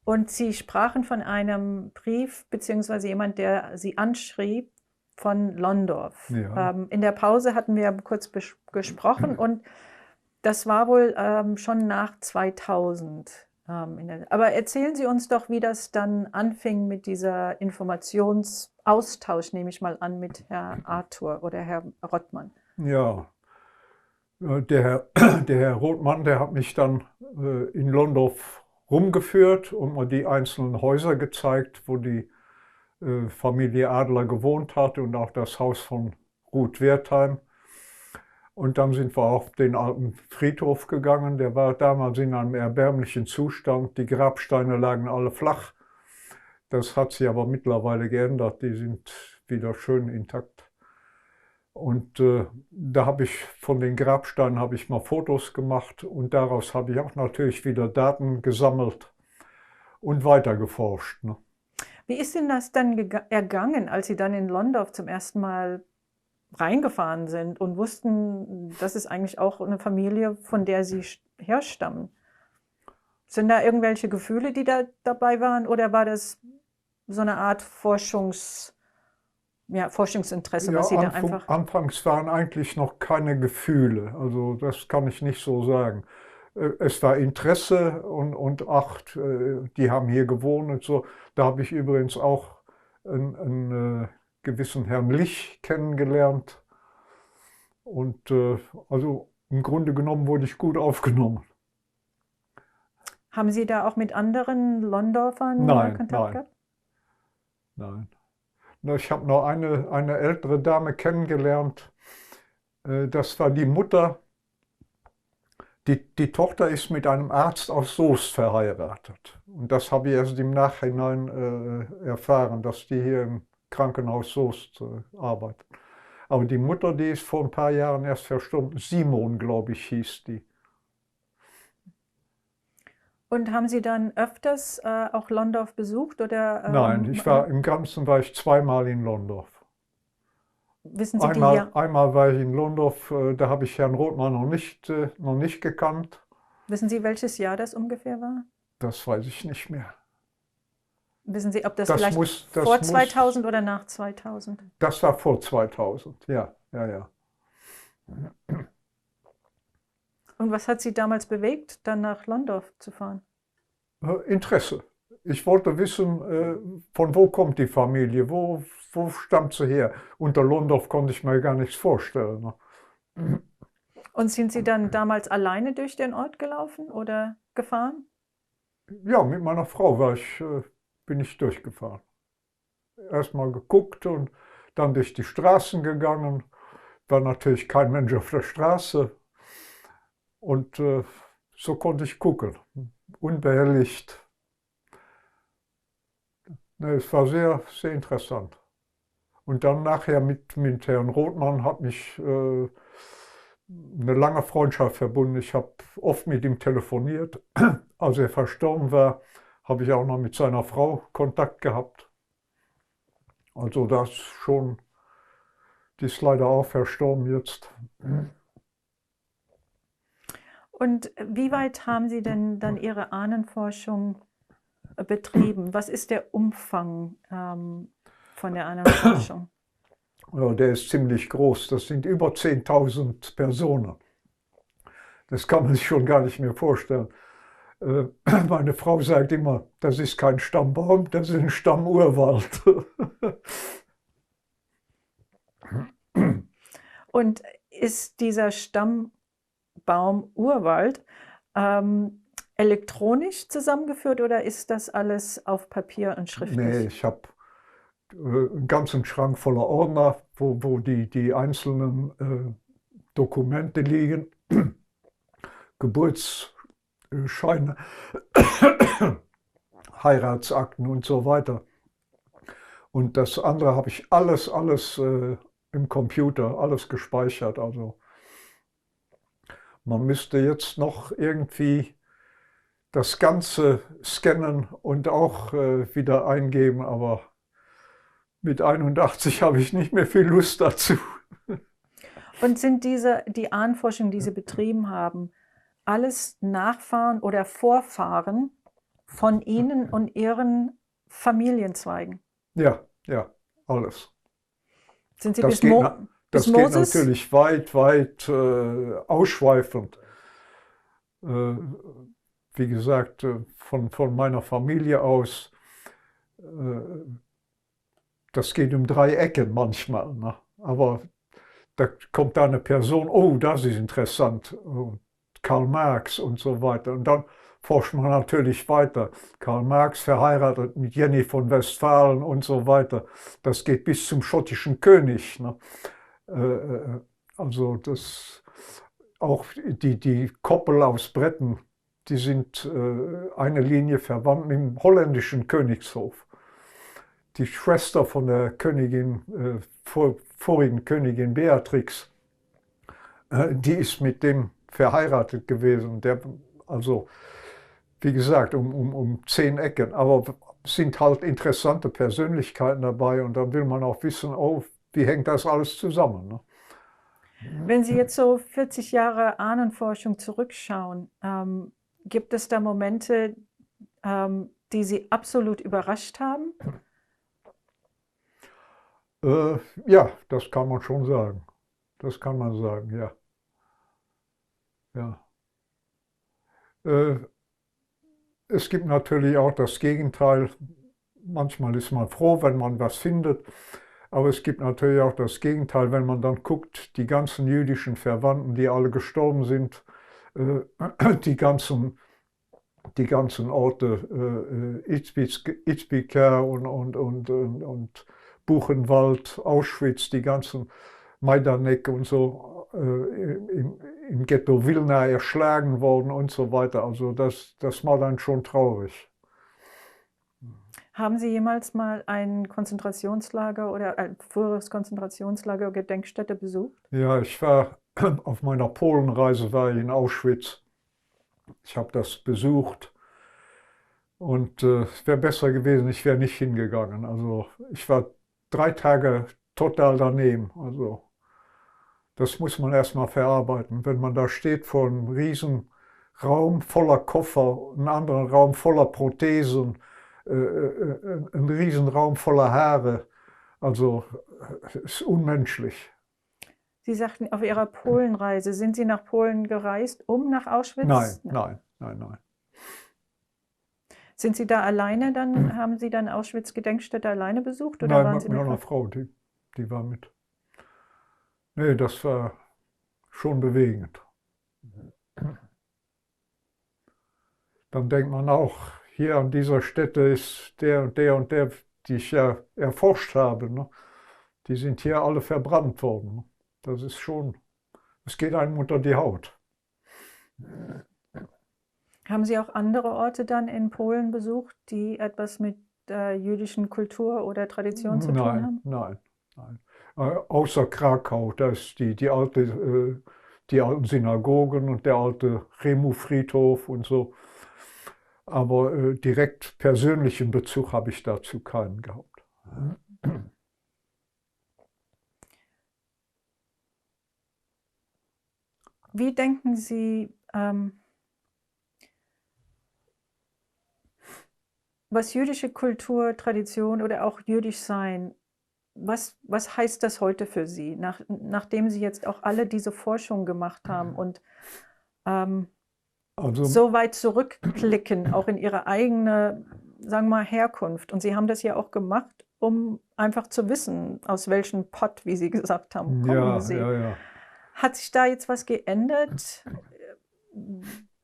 Und Sie sprachen von einem Brief, beziehungsweise jemand, der Sie anschrieb, von Londorf. Ja. In der Pause hatten wir kurz gesprochen und das war wohl schon nach 2000. Aber erzählen Sie uns doch, wie das dann anfing mit dieser Informationsaustausch, nehme ich mal an, mit Herrn Arthur oder Herrn Rottmann. Ja, der Herr Rothmann, der hat mich dann in Londorf rumgeführt und mir die einzelnen Häuser gezeigt, wo die Familie Adler gewohnt hatte und auch das Haus von Ruth Wertheim. Und dann sind wir auf den alten Friedhof gegangen. Der war damals in einem erbärmlichen Zustand. Die Grabsteine lagen alle flach. Das hat sich aber mittlerweile geändert. Die sind wieder schön intakt. Und da habe ich von den Grabsteinen habe ich mal Fotos gemacht und daraus habe ich auch natürlich wieder Daten gesammelt und weiter geforscht. Ne? Wie ist denn das dann ergangen, als Sie dann in Londorf zum ersten Mal reingefahren sind und wussten, das ist eigentlich auch eine Familie, von der Sie herstammen? Sind da irgendwelche Gefühle, die da dabei waren, oder war das so eine Art Forschungsinteresse, Ja, was Sie da einfach... anfangs waren eigentlich noch keine Gefühle, also das kann ich nicht so sagen. Es war Interesse und Acht, die haben hier gewohnt und so. Da habe ich übrigens auch einen gewissen Herrn Lich kennengelernt. Und also im Grunde genommen wurde ich gut aufgenommen. Haben Sie da auch mit anderen Londorfern Kontakt gehabt? Nein. Ich habe noch eine ältere Dame kennengelernt. Das war die Mutter. Die Tochter ist mit einem Arzt aus Soest verheiratet. Und das habe ich erst im Nachhinein erfahren, dass die hier im Krankenhaus Soest arbeitet. Aber die Mutter, die ist vor ein paar Jahren erst verstorben. Simon, glaube ich, hieß die. Und haben Sie dann öfters auch Londorf besucht? Oder, Nein, im Ganzen war ich zweimal in Londorf. Wissen Sie Einmal war ich in Londorf, da habe ich Herrn Rothmann noch nicht gekannt. Wissen Sie, welches Jahr das ungefähr war? Das weiß ich nicht mehr. Wissen Sie, ob das vielleicht vor 2000 oder nach 2000? Das war vor 2000, ja. Und was hat Sie damals bewegt, dann nach Londorf zu fahren? Interesse. Ich wollte wissen, von wo kommt die Familie, wo stammt sie her? Unter Londorf konnte ich mir gar nichts vorstellen. Ne? Und sind Sie dann damals alleine durch den Ort gelaufen oder gefahren? Ja, mit meiner Frau bin ich durchgefahren. Erstmal geguckt und dann durch die Straßen gegangen. War natürlich kein Mensch auf der Straße. Und so konnte ich gucken, unbehelligt. Ne, es war sehr, sehr interessant. Und dann nachher mit Herrn Rothmann hat mich eine lange Freundschaft verbunden. Ich habe oft mit ihm telefoniert. Als er verstorben war, habe ich auch noch mit seiner Frau Kontakt gehabt. Also das schon, die ist leider auch verstorben jetzt. Und wie weit haben Sie denn dann Ihre Ahnenforschung betrieben? Was ist der Umfang von der Ahnenforschung? Ja, der ist ziemlich groß. Das sind über 10.000 Personen. Das kann man sich schon gar nicht mehr vorstellen. Meine Frau sagt immer, das ist kein Stammbaum, das ist ein Stammurwald. Und ist dieser Stammbaum Urwald elektronisch zusammengeführt oder ist das alles auf Papier und schriftlich? Nee, ich habe einen ganzen Schrank voller Ordner, wo die einzelnen Dokumente liegen, Geburtsscheine, Heiratsakten und so weiter. Und das andere habe ich alles im Computer, alles gespeichert. Also man müsste jetzt noch irgendwie das Ganze scannen und auch wieder eingeben, aber mit 81 habe ich nicht mehr viel Lust dazu. Und sind die Ahnenforschung, die Sie betrieben haben, alles Nachfahren oder Vorfahren von Ihnen und Ihren Familienzweigen? Ja, ja, alles. Sind Sie Das bis geht Moses? natürlich weit ausschweifend. Wie gesagt, von meiner Familie aus, das geht um 3 Ecken manchmal. Ne? Aber da kommt da eine Person, oh, das ist interessant, Karl Marx und so weiter. Und dann forscht man natürlich weiter. Karl Marx verheiratet mit Jenny von Westfalen und so weiter. Das geht bis zum schottischen König. Ne? Also das, auch die Koppel aus Bretten, die sind eine Linie verwandt mit dem holländischen Königshof. Die Schwester von der Königin, vorigen Königin Beatrix, die ist mit dem verheiratet gewesen. Also, wie gesagt, um 10 Ecken. Aber es sind halt interessante Persönlichkeiten dabei und dann will man auch wissen, oh, wie hängt das alles zusammen? Ne? Wenn Sie jetzt so 40 Jahre Ahnenforschung zurückschauen, gibt es da Momente, die Sie absolut überrascht haben? Ja, das kann man schon sagen. Das kann man sagen, ja. Ja. Es gibt natürlich auch das Gegenteil. Manchmal ist man froh, wenn man was findet. Aber es gibt natürlich auch das Gegenteil, wenn man dann guckt, die ganzen jüdischen Verwandten, die alle gestorben sind, die ganzen Orte, Izbica und Buchenwald, Auschwitz, die ganzen Majdanek und so, im Ghetto Wilna erschlagen worden und so weiter. Also das war dann schon traurig. Haben Sie jemals mal ein Konzentrationslager oder ein früheres Konzentrationslager oder Gedenkstätte besucht? Ja, ich war auf meiner Polenreise war ich in Auschwitz. Ich habe das besucht und es wäre besser gewesen, ich wäre nicht hingegangen. Also ich war 3 Tage total daneben. Also das muss man erstmal verarbeiten. Wenn man da steht vor einem riesen Raum voller Koffer, einen anderen Raum voller Prothesen, ein Riesenraum voller Haare, also es ist unmenschlich. Sie sagten, auf Ihrer Polenreise, sind Sie nach Polen gereist, um nach Auschwitz? Nein. Sind Sie da alleine dann, haben Sie dann Auschwitz-Gedenkstätte alleine besucht oder Nein, waren mit Sie mit meiner Frau, die war mit. Nee, das war schon bewegend. Dann denkt man auch, hier an dieser Stätte ist der und der und der, die ich ja erforscht habe. Ne? Die sind hier alle verbrannt worden. Ne? Das ist schon, es geht einem unter die Haut. Haben Sie auch andere Orte dann in Polen besucht, die etwas mit jüdischen Kultur oder Tradition zu tun haben? Nein. Außer Krakau, da ist die alte die alten Synagogen und der alte Remu-Friedhof und so. Aber direkt persönlichen Bezug habe ich dazu keinen gehabt. Wie denken Sie, was jüdische Kultur, Tradition oder auch jüdisch sein, was heißt das heute für Sie, nachdem Sie jetzt auch alle diese Forschung gemacht haben und Also, so weit zurückblicken, auch in Ihre eigene, sagen wir mal, Herkunft. Und Sie haben das ja auch gemacht, um einfach zu wissen, aus welchem Pott, wie Sie gesagt haben, kommen Sie. ja. Hat sich da jetzt was geändert,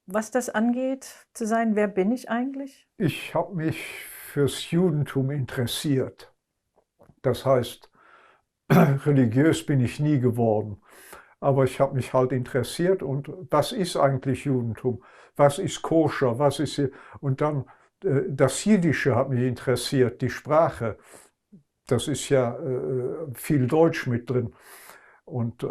was das angeht, zu sein, wer bin ich eigentlich? Ich habe mich fürs Judentum interessiert. Das heißt, religiös bin ich nie geworden. Aber ich habe mich halt interessiert und was ist eigentlich Judentum? Was ist koscher? Was ist hier? Und dann das Jiddische hat mich interessiert, die Sprache. Das ist ja viel Deutsch mit drin. Und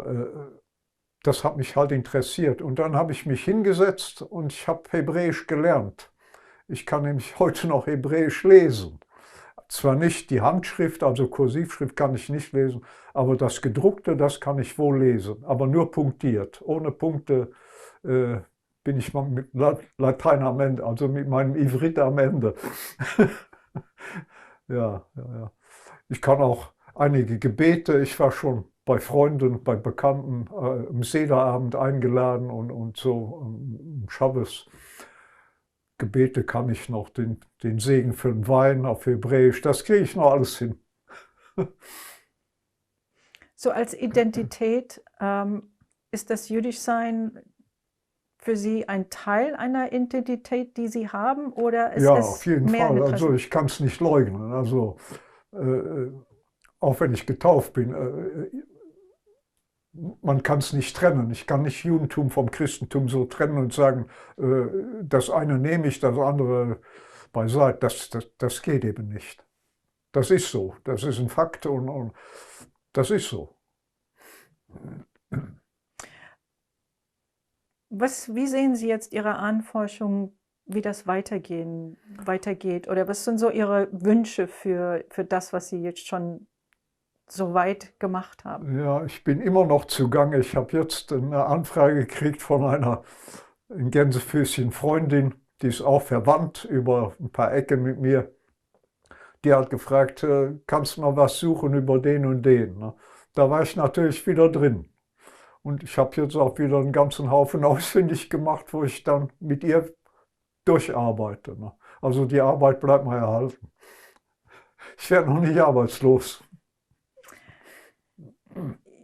das hat mich halt interessiert. Und dann habe ich mich hingesetzt und ich habe Hebräisch gelernt. Ich kann nämlich heute noch Hebräisch lesen. Zwar nicht die Handschrift, also Kursivschrift kann ich nicht lesen, aber das Gedruckte, das kann ich wohl lesen, aber nur punktiert. Ohne Punkte bin ich mal mit Latein am Ende, also mit meinem Ivrit am Ende. Ja. Ich kann auch einige Gebete. Ich war schon bei Freunden, bei Bekannten im Sederabend eingeladen und so im Schabbos. Gebete kann ich noch, den Segen für den Wein auf Hebräisch, das kriege ich noch alles hin. So als Identität, ist das Jüdischsein für Sie ein Teil einer Identität, die Sie haben, oder ist Ja, es auf jeden mehr Fall. eine Also ich kann es nicht leugnen. Also auch wenn ich getauft bin, man kann es nicht trennen. Ich kann nicht Judentum vom Christentum so trennen und sagen, das eine nehme ich, das andere beiseite. Das geht eben nicht. Das ist so. Das ist ein Fakt und das ist so. Wie sehen Sie jetzt Ihre Ahnenforschung, wie das weitergeht? Oder was sind so Ihre Wünsche für das, was Sie jetzt schon so weit gemacht haben? Ja, ich bin immer noch zugange. Ich habe jetzt eine Anfrage gekriegt von einer in Gänsefüßchen Freundin, die ist auch verwandt über ein paar Ecken mit mir. Die hat gefragt, kannst du mal was suchen über den und den? Ne? Da war ich natürlich wieder drin. Und ich habe jetzt auch wieder einen ganzen Haufen ausfindig gemacht, wo ich dann mit ihr durcharbeite. Ne? Also die Arbeit bleibt mir erhalten. Ich werde noch nicht arbeitslos.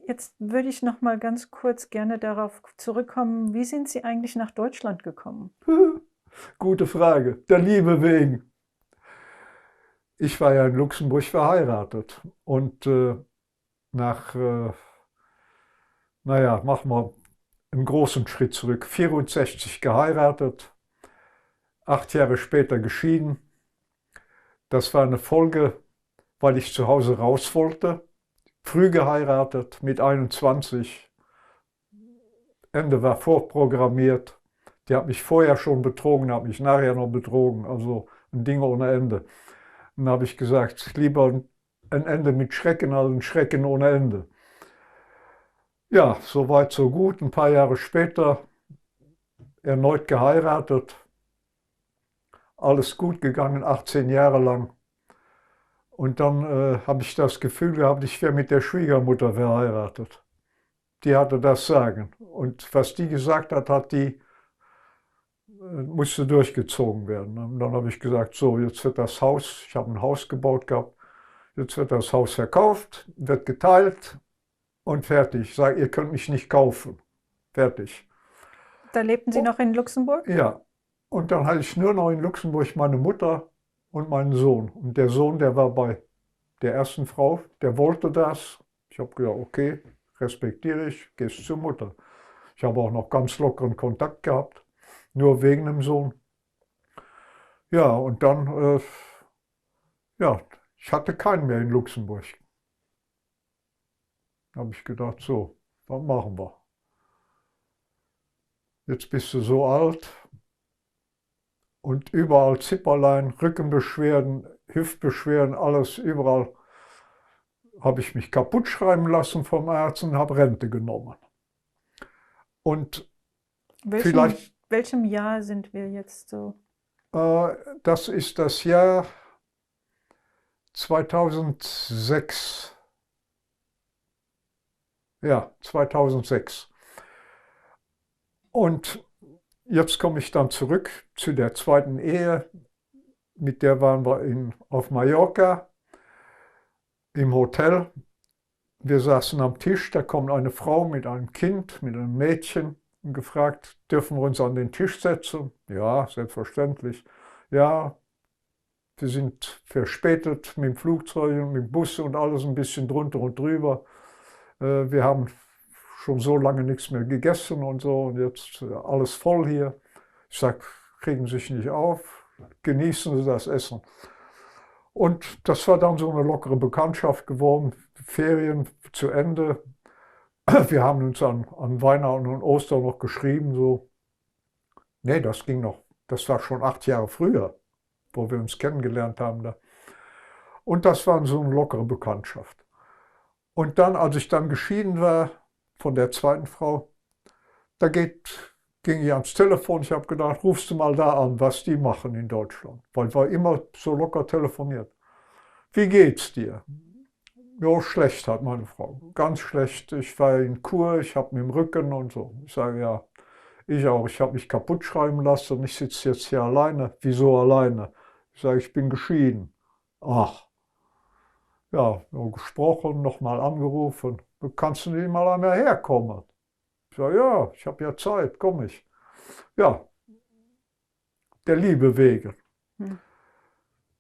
Jetzt würde ich noch mal ganz kurz gerne darauf zurückkommen, wie sind Sie eigentlich nach Deutschland gekommen? Gute Frage. Der Liebe wegen. Ich war ja in Luxemburg verheiratet und nach, naja, machen wir einen großen Schritt zurück. 64 geheiratet, 8 Jahre später geschieden. Das war eine Folge, weil ich zu Hause raus wollte. Früh geheiratet, mit 21. Ende war vorprogrammiert. Die hat mich vorher schon betrogen, hat mich nachher noch betrogen. Also ein Ding ohne Ende. Und dann habe ich gesagt, lieber ein Ende mit Schrecken als ein Schrecken ohne Ende. Ja, so weit, so gut. Ein paar Jahre später erneut geheiratet. Alles gut gegangen, 18 Jahre lang. Und dann habe ich das Gefühl gehabt, ich wäre mit der Schwiegermutter verheiratet. Die hatte das Sagen. Und was die gesagt hat, musste durchgezogen werden. Und dann habe ich gesagt, so, jetzt wird das Haus, ich habe ein Haus gebaut gehabt, jetzt wird das Haus verkauft, wird geteilt und fertig. Ich sage, ihr könnt mich nicht kaufen. Fertig. Da lebten Sie noch in Luxemburg? Ja. Und dann hatte ich nur noch in Luxemburg meine Mutter und meinen Sohn. Und der Sohn, der war bei der ersten Frau, der wollte das. Ich habe gesagt, okay, respektiere ich, gehst zur Mutter. Ich habe auch noch ganz lockeren Kontakt gehabt, nur wegen dem Sohn. Ja, und dann, ja, ich hatte keinen mehr in Da habe ich gedacht, so, was machen wir? jetzt bist du so alt und überall Zipperlein, Rückenbeschwerden, Hüftbeschwerden, alles überall habe ich mich kaputt schreiben lassen vom Arzt und habe Rente genommen. Und vielleicht, welchem Jahr sind wir jetzt so? das ist das Jahr 2006. Ja, 2006. Und jetzt komme ich dann zurück zu der zweiten Ehe. Mit der waren wir auf Mallorca im Hotel. Wir saßen am Tisch, da kommt eine Frau mit einem Kind, mit einem Mädchen und gefragt, dürfen wir uns an den Tisch setzen? Ja, selbstverständlich. Ja, wir sind verspätet mit dem Flugzeug und mit dem Bus und alles ein bisschen drunter und drüber. Wir haben schon so lange nichts mehr gegessen und so und jetzt alles voll hier. Ich sage, kriegen Sie sich nicht auf, genießen Sie das Essen. Und das war dann so eine lockere Bekanntschaft geworden, Ferien zu Ende. Wir haben uns an Weihnachten und Ostern noch geschrieben, so. Nee, das ging noch, das war schon 8 Jahre früher, wo wir uns kennengelernt haben da. Und das war so eine lockere Bekanntschaft. Und dann, als ich dann geschieden war von der zweiten Frau, da ging ich ans Telefon. Ich habe gedacht, rufst du mal da an, was die machen in Deutschland. Weil wir immer so locker telefoniert. Wie geht's dir? Ja, schlecht, hat meine Frau. Ganz schlecht. Ich war in Kur, ich habe mit dem Rücken und so. Ich sage, ja, ich auch. Ich habe mich kaputt schreiben lassen und ich sitze jetzt hier alleine. Wieso alleine? Ich sage, ich bin geschieden. Ach. Ja, nur gesprochen, nochmal angerufen. Kannst du nicht mal einmal herkommen? Ich sage, ja, ich habe ja Zeit, komme ich. Ja, der Liebe wegen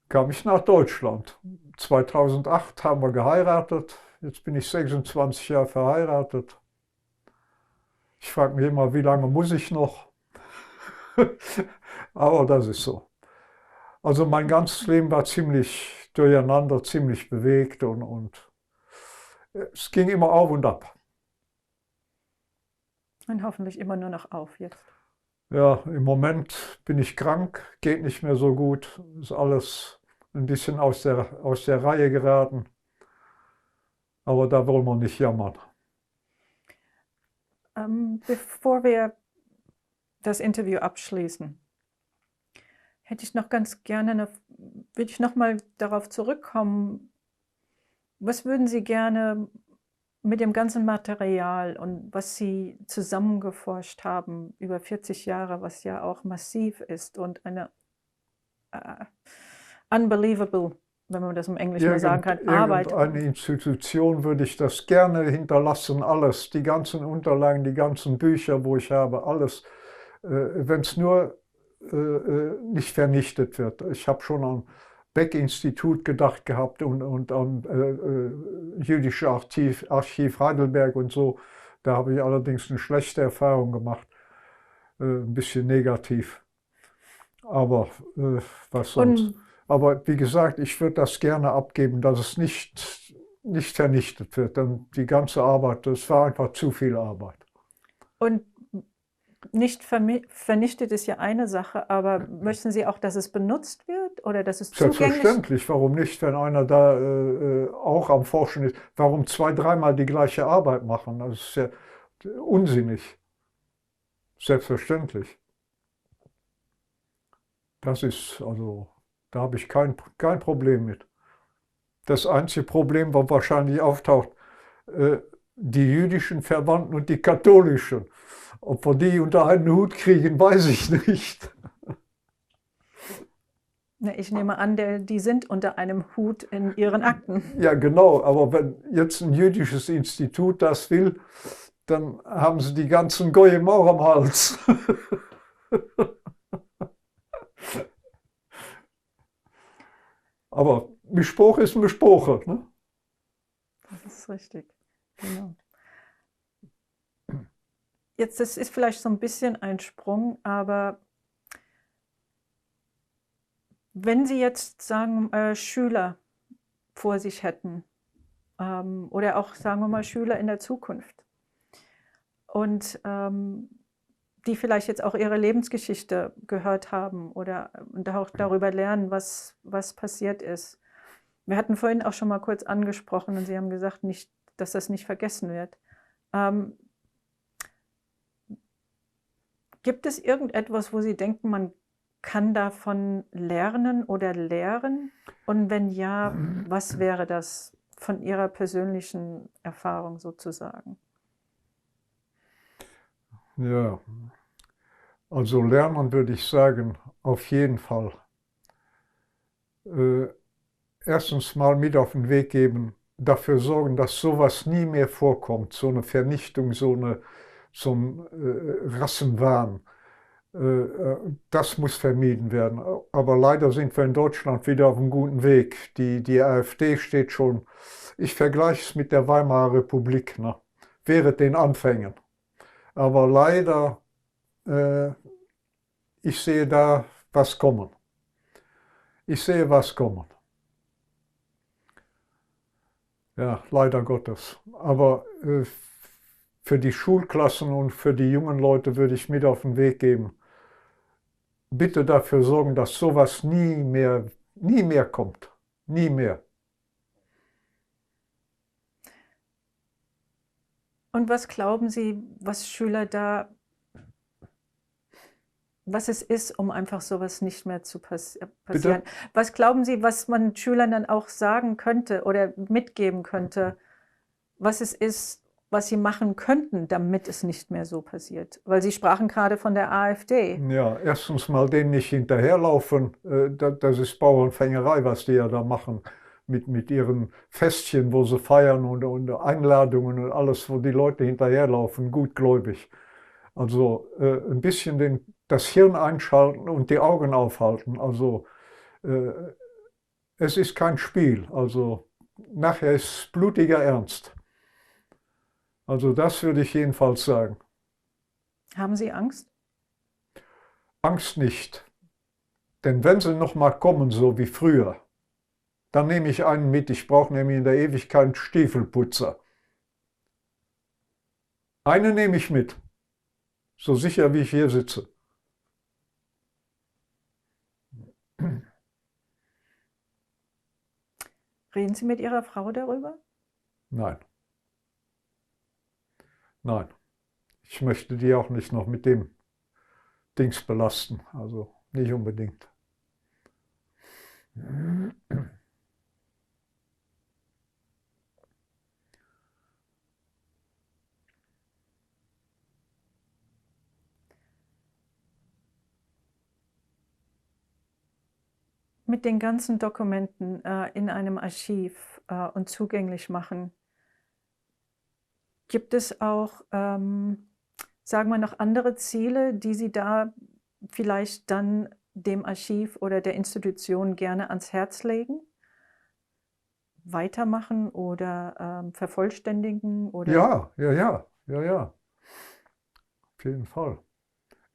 kam ich nach Deutschland. 2008 haben wir geheiratet. Jetzt bin ich 26 Jahre verheiratet. Ich frage mich immer, wie lange muss ich noch? Aber das ist so. Also mein ganzes Leben war ziemlich durcheinander, ziemlich bewegt und es ging immer auf und ab. Und hoffentlich immer nur noch auf jetzt. Ja, im Moment bin ich krank, geht nicht mehr so gut, ist alles ein bisschen aus der Reihe geraten. Aber da wollen wir nicht jammern. Bevor wir das Interview abschließen, hätte ich noch ganz gerne, würde ich noch mal darauf zurückkommen, was würden Sie gerne mit dem ganzen Material und was Sie zusammengeforscht haben über 40 Jahre, was ja auch massiv ist und eine unbelievable, wenn man das im Englischen mal sagen kann, Arbeit. Irgendeine Institution würde ich das gerne hinterlassen, alles, die ganzen Unterlagen, die ganzen Bücher, wo ich habe, alles, wenn es nur nicht vernichtet wird. Ich habe schon an Beck-Institut gedacht gehabt und am Jüdische Archiv Heidelberg und so. Da habe ich allerdings eine schlechte Erfahrung gemacht, ein bisschen negativ. Aber was sonst? Aber wie gesagt, ich würde das gerne abgeben, dass es nicht vernichtet wird. Denn die ganze Arbeit, das war einfach zu viel Arbeit. Und nicht vernichtet ist ja eine Sache, aber möchten Sie auch, dass es benutzt wird oder dass es zugänglich ist? Selbstverständlich, warum nicht, wenn einer da auch am Forschen ist? Warum 2-, 3-mal die gleiche Arbeit machen? Das ist ja unsinnig. Selbstverständlich. Das ist, also, da habe ich kein Problem mit. Das einzige Problem, was wahrscheinlich auftaucht, die jüdischen Verwandten und die katholischen. Ob wir die unter einen Hut kriegen, weiß ich nicht. Ich nehme an, die sind unter einem Hut in ihren Akten. Ja, genau, aber wenn jetzt ein jüdisches Institut das will, dann haben sie die ganzen Goyim auch am Hals. Aber Mischproch ist Mischproche. Ne? Das ist richtig, genau. Jetzt, das ist vielleicht so ein bisschen ein Sprung, aber wenn Sie jetzt sagen, Schüler vor sich hätten oder auch, sagen wir mal, Schüler in der Zukunft und die vielleicht jetzt auch ihre Lebensgeschichte gehört haben oder und auch darüber lernen, was passiert ist. Wir hatten vorhin auch schon mal kurz angesprochen und Sie haben gesagt, nicht, dass das nicht vergessen wird. Gibt es irgendetwas, wo Sie denken, man kann davon lernen oder lehren? Und wenn ja, was wäre das von Ihrer persönlichen Erfahrung sozusagen? Ja, also lernen würde ich sagen, auf jeden Fall. Erstens mal mit auf den Weg geben, dafür sorgen, dass sowas nie mehr vorkommt, so eine Vernichtung, so ein Rassenwahn. Das muss vermieden werden. Aber leider sind wir in Deutschland wieder auf einem guten Weg. Die AfD steht schon, ich vergleiche es mit der Weimarer Republik, ne, während den Anfängen. Aber leider, ich sehe da was kommen. Ich sehe was kommen. Ja, leider Gottes. Aber für die Schulklassen und für die jungen Leute würde ich mit auf den Weg geben. Bitte dafür sorgen, dass sowas nie mehr kommt. Nie mehr. Und was glauben Sie, was Schüler was es ist, um einfach sowas nicht mehr zu passieren? Bitte? Was glauben Sie, was man Schülern dann auch sagen könnte oder mitgeben könnte, was es ist, was sie machen könnten, damit es nicht mehr so passiert? Weil Sie sprachen gerade von der AfD. Ja, erstens mal denen nicht hinterherlaufen. Das ist Bauernfängerei, was die ja da machen. Mit ihren Festchen, wo sie feiern und Einladungen und alles, wo die Leute hinterherlaufen, gutgläubig. Also ein bisschen das Hirn einschalten und die Augen aufhalten. Also es ist kein Spiel. Also nachher ist es blutiger Ernst. Also das würde ich jedenfalls sagen. Haben Sie Angst? Angst nicht. Denn wenn sie noch mal kommen, so wie früher, dann nehme ich einen mit. Ich brauche nämlich in der Ewigkeit einen Stiefelputzer. Einen nehme ich mit. So sicher, wie ich hier sitze. Reden Sie mit Ihrer Frau darüber? Nein. Nein. Ich möchte die auch nicht noch mit dem Dings belasten. Also nicht unbedingt. Mit den ganzen Dokumenten in einem Archiv und zugänglich machen, gibt es auch, sagen wir noch andere Ziele, die Sie da vielleicht dann dem Archiv oder der Institution gerne ans Herz legen? Weitermachen oder vervollständigen? Oder Ja. Auf jeden Fall.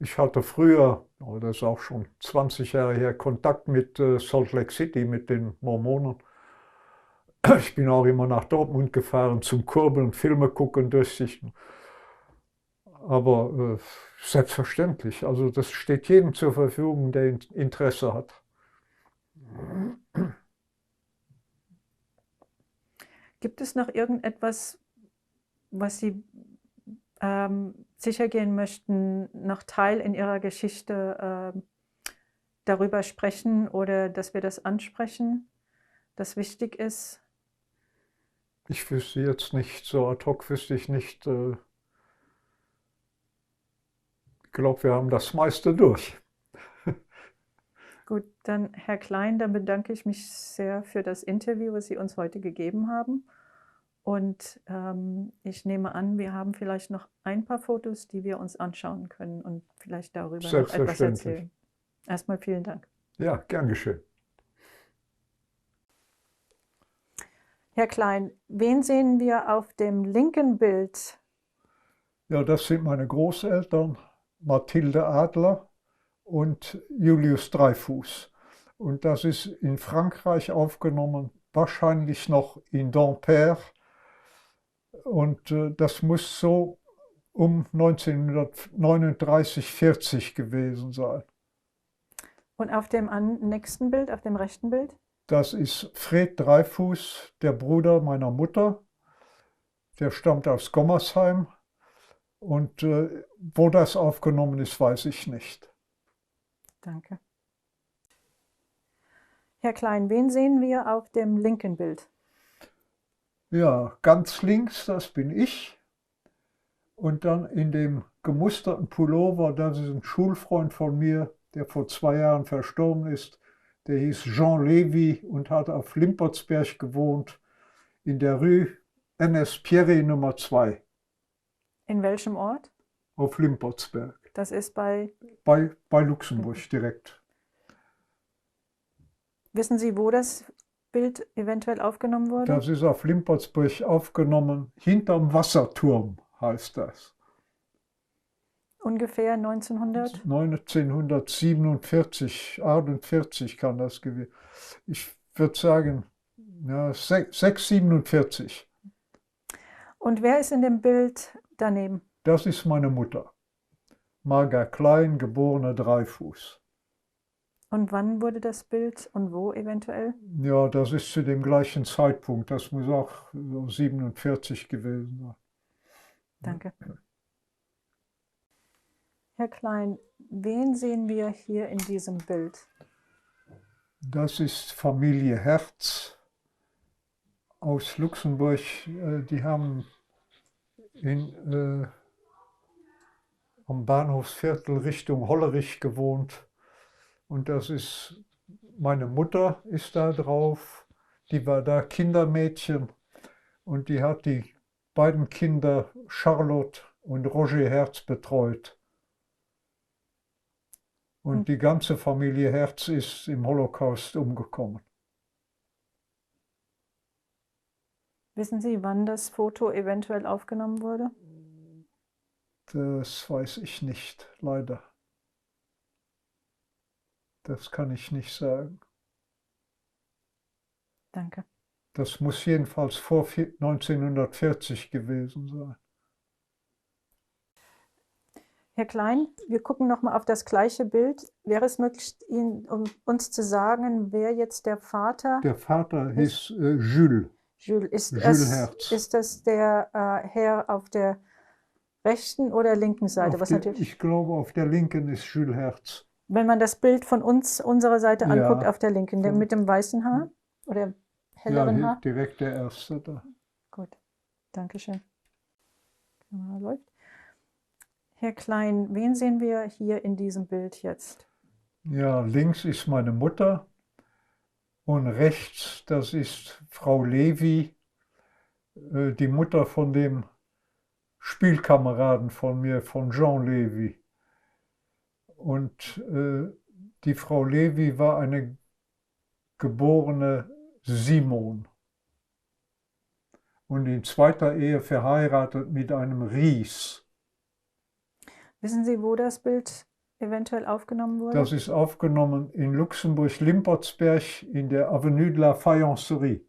Ich hatte früher, das ist auch schon 20 Jahre her, Kontakt mit Salt Lake City, mit den Mormonen. Ich bin auch immer nach Dortmund gefahren zum Kurbeln, Filme gucken, durchsichten. Aber selbstverständlich, also das steht jedem zur Verfügung, der Interesse hat. gibt es noch irgendetwas, was Sie sicher gehen möchten, noch Teil in Ihrer Geschichte darüber sprechen oder dass wir das ansprechen, das wichtig ist? Ich wüsste jetzt nicht, so ad hoc wüsste ich nicht. Ich glaube, wir haben das meiste durch. Gut, dann Herr Klein, dann bedanke ich mich sehr für das Interview, was Sie uns heute gegeben haben. Und ich nehme an, wir haben vielleicht noch ein paar Fotos, die wir uns anschauen können und vielleicht darüber noch etwas erzählen. Erstmal vielen Dank. Ja, gern geschehen. Herr Klein, wen sehen wir auf dem linken Bild? Ja, das sind meine Großeltern, Mathilde Adler und Julius Dreyfus. Und das ist in Frankreich aufgenommen, wahrscheinlich noch in Dampierre. Und das muss so um 1939, 40 gewesen sein. Und auf dem nächsten Bild, auf dem rechten Bild? Das ist Fred Dreifuß, der Bruder meiner Mutter. Der stammt aus Gommersheim. Und wo das aufgenommen ist, weiß ich nicht. Danke. Herr Klein, wen sehen wir auf dem linken Bild? Ja, ganz links, das bin ich. Und dann in dem gemusterten Pullover, das ist ein Schulfreund von mir, der vor 2 Jahren verstorben ist. Der hieß Jean Levy und hat auf Limpotsberg gewohnt, in der Rue NS-Pierre Nummer 2. In welchem Ort? Auf Limpotsberg. Das ist bei Luxemburg direkt. Wissen Sie, wo das Bild eventuell aufgenommen wurde? Das ist auf Limpotsberg aufgenommen, hinterm Wasserturm heißt das. Ungefähr 1900? 1947, 48 kann das gewesen. Ich würde sagen, ja, 647. Und wer ist in dem Bild daneben? Das ist meine Mutter. Marga Klein, geborene Dreifuß. Und wann wurde das Bild und wo eventuell? Ja, das ist zu dem gleichen Zeitpunkt. Das muss auch so 47 gewesen sein. Danke. Herr Klein, wen sehen wir hier in diesem Bild? Das ist Familie Herz aus Luxemburg. Die haben am Bahnhofsviertel Richtung Hollerich gewohnt. Und das ist, meine Mutter ist da drauf, die war da Kindermädchen und die hat die beiden Kinder Charlotte und Roger Herz betreut. Und die ganze Familie Herz ist im Holocaust umgekommen. Wissen Sie, wann das Foto eventuell aufgenommen wurde? Das weiß ich nicht, leider. Das kann ich nicht sagen. Danke. Das muss jedenfalls vor 1940 gewesen sein. Herr Klein, wir gucken nochmal auf das gleiche Bild. Wäre es möglich, uns zu sagen, wer jetzt der Vater? Der Vater hieß Jules. Jules. Herz. Ist das der Herr auf der rechten oder linken Seite? Ich glaube, auf der linken ist Jules Herz. Wenn man das Bild von unserer Seite anguckt, Ja. auf der linken, der mit dem weißen Haar oder helleren Haar? Direkt der erste da. Gut, danke schön. Kamera läuft. Herr Klein, wen sehen wir hier in diesem Bild jetzt? Ja, links ist meine Mutter und rechts, das ist Frau Levy, die Mutter von dem Spielkameraden von mir, von Jean Levy. Und die Frau Levy war eine geborene Simon und in zweiter Ehe verheiratet mit einem Ries. Wissen Sie, wo das Bild eventuell aufgenommen wurde? Das ist aufgenommen in Luxemburg-Limpotsberg in der Avenue de la Faïencerie.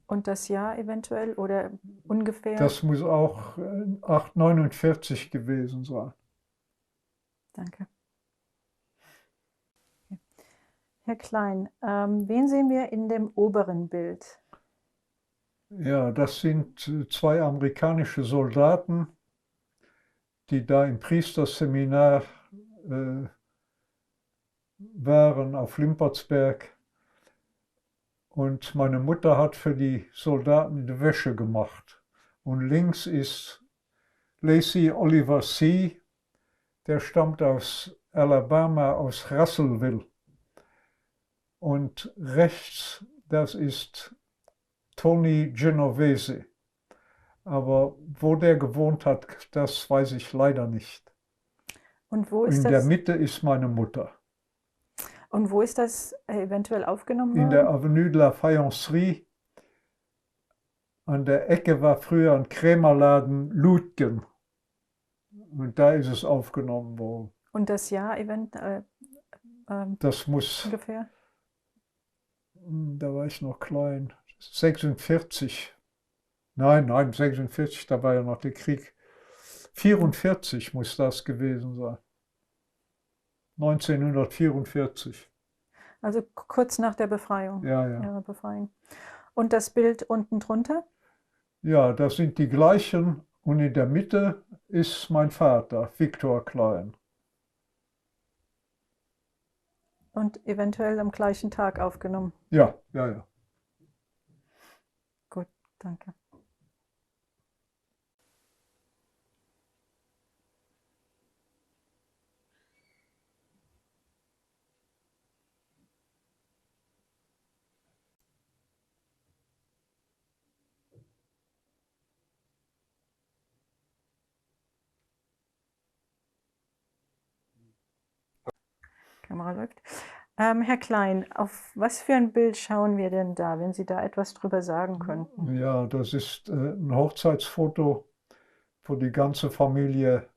Und das Jahr eventuell oder ungefähr? Das muss auch 849 gewesen sein. Danke. Herr Klein, wen sehen wir in dem oberen Bild? Ja, das sind 2 amerikanische Soldaten, die da im Priesterseminar waren auf Limpotsberg. Und meine Mutter hat für die Soldaten die Wäsche gemacht. Und links ist Lacey Oliver C., der stammt aus Alabama, aus Russellville. Und rechts, das ist Tony Genovese. Aber wo der gewohnt hat, das weiß ich leider nicht. Und wo ist In der Mitte ist meine Mutter. Und wo ist das eventuell aufgenommen worden? In der Avenue de la Faïencerie. An der Ecke war früher ein Krämerladen Ludgen. Und da ist es aufgenommen worden. Und das Jahr eventuell? Das muss ungefähr? Da war ich noch klein. 46. Nein, 46, da war ja noch der Krieg. 44 muss das gewesen sein. 1944. Also kurz nach der Befreiung. Ja, ja. Ihrer Befreiung. Und das Bild unten drunter? Ja, das sind die gleichen und in der Mitte ist mein Vater, Viktor Klein. Und eventuell am gleichen Tag aufgenommen. Ja, ja, ja. Gut, danke. Kamera läuft. Herr Klein, auf was für ein Bild schauen wir denn da, wenn Sie da etwas drüber sagen könnten? Ja, das ist ein Hochzeitsfoto, wo die ganze Familie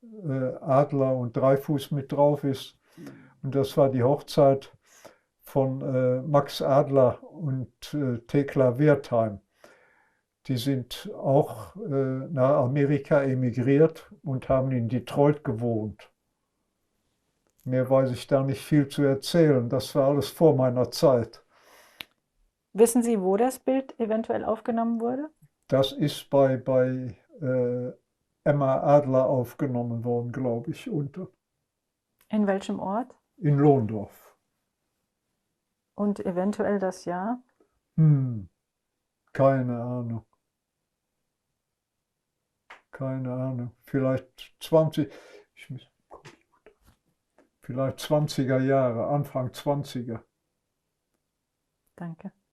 Adler und Dreifuß mit drauf ist. Und das war die Hochzeit von Max Adler und Thekla Wertheim. Die sind auch nach Amerika emigriert und haben in Detroit gewohnt. Mehr weiß ich da nicht viel zu erzählen. Das war alles vor meiner Zeit. Wissen Sie, wo das Bild eventuell aufgenommen wurde? Das ist bei Emma Adler aufgenommen worden, glaube ich, In welchem Ort? in Lohndorf. Und eventuell das Jahr? Keine Ahnung. Keine Ahnung. Vielleicht 20er Jahre, Anfang 20er. Danke.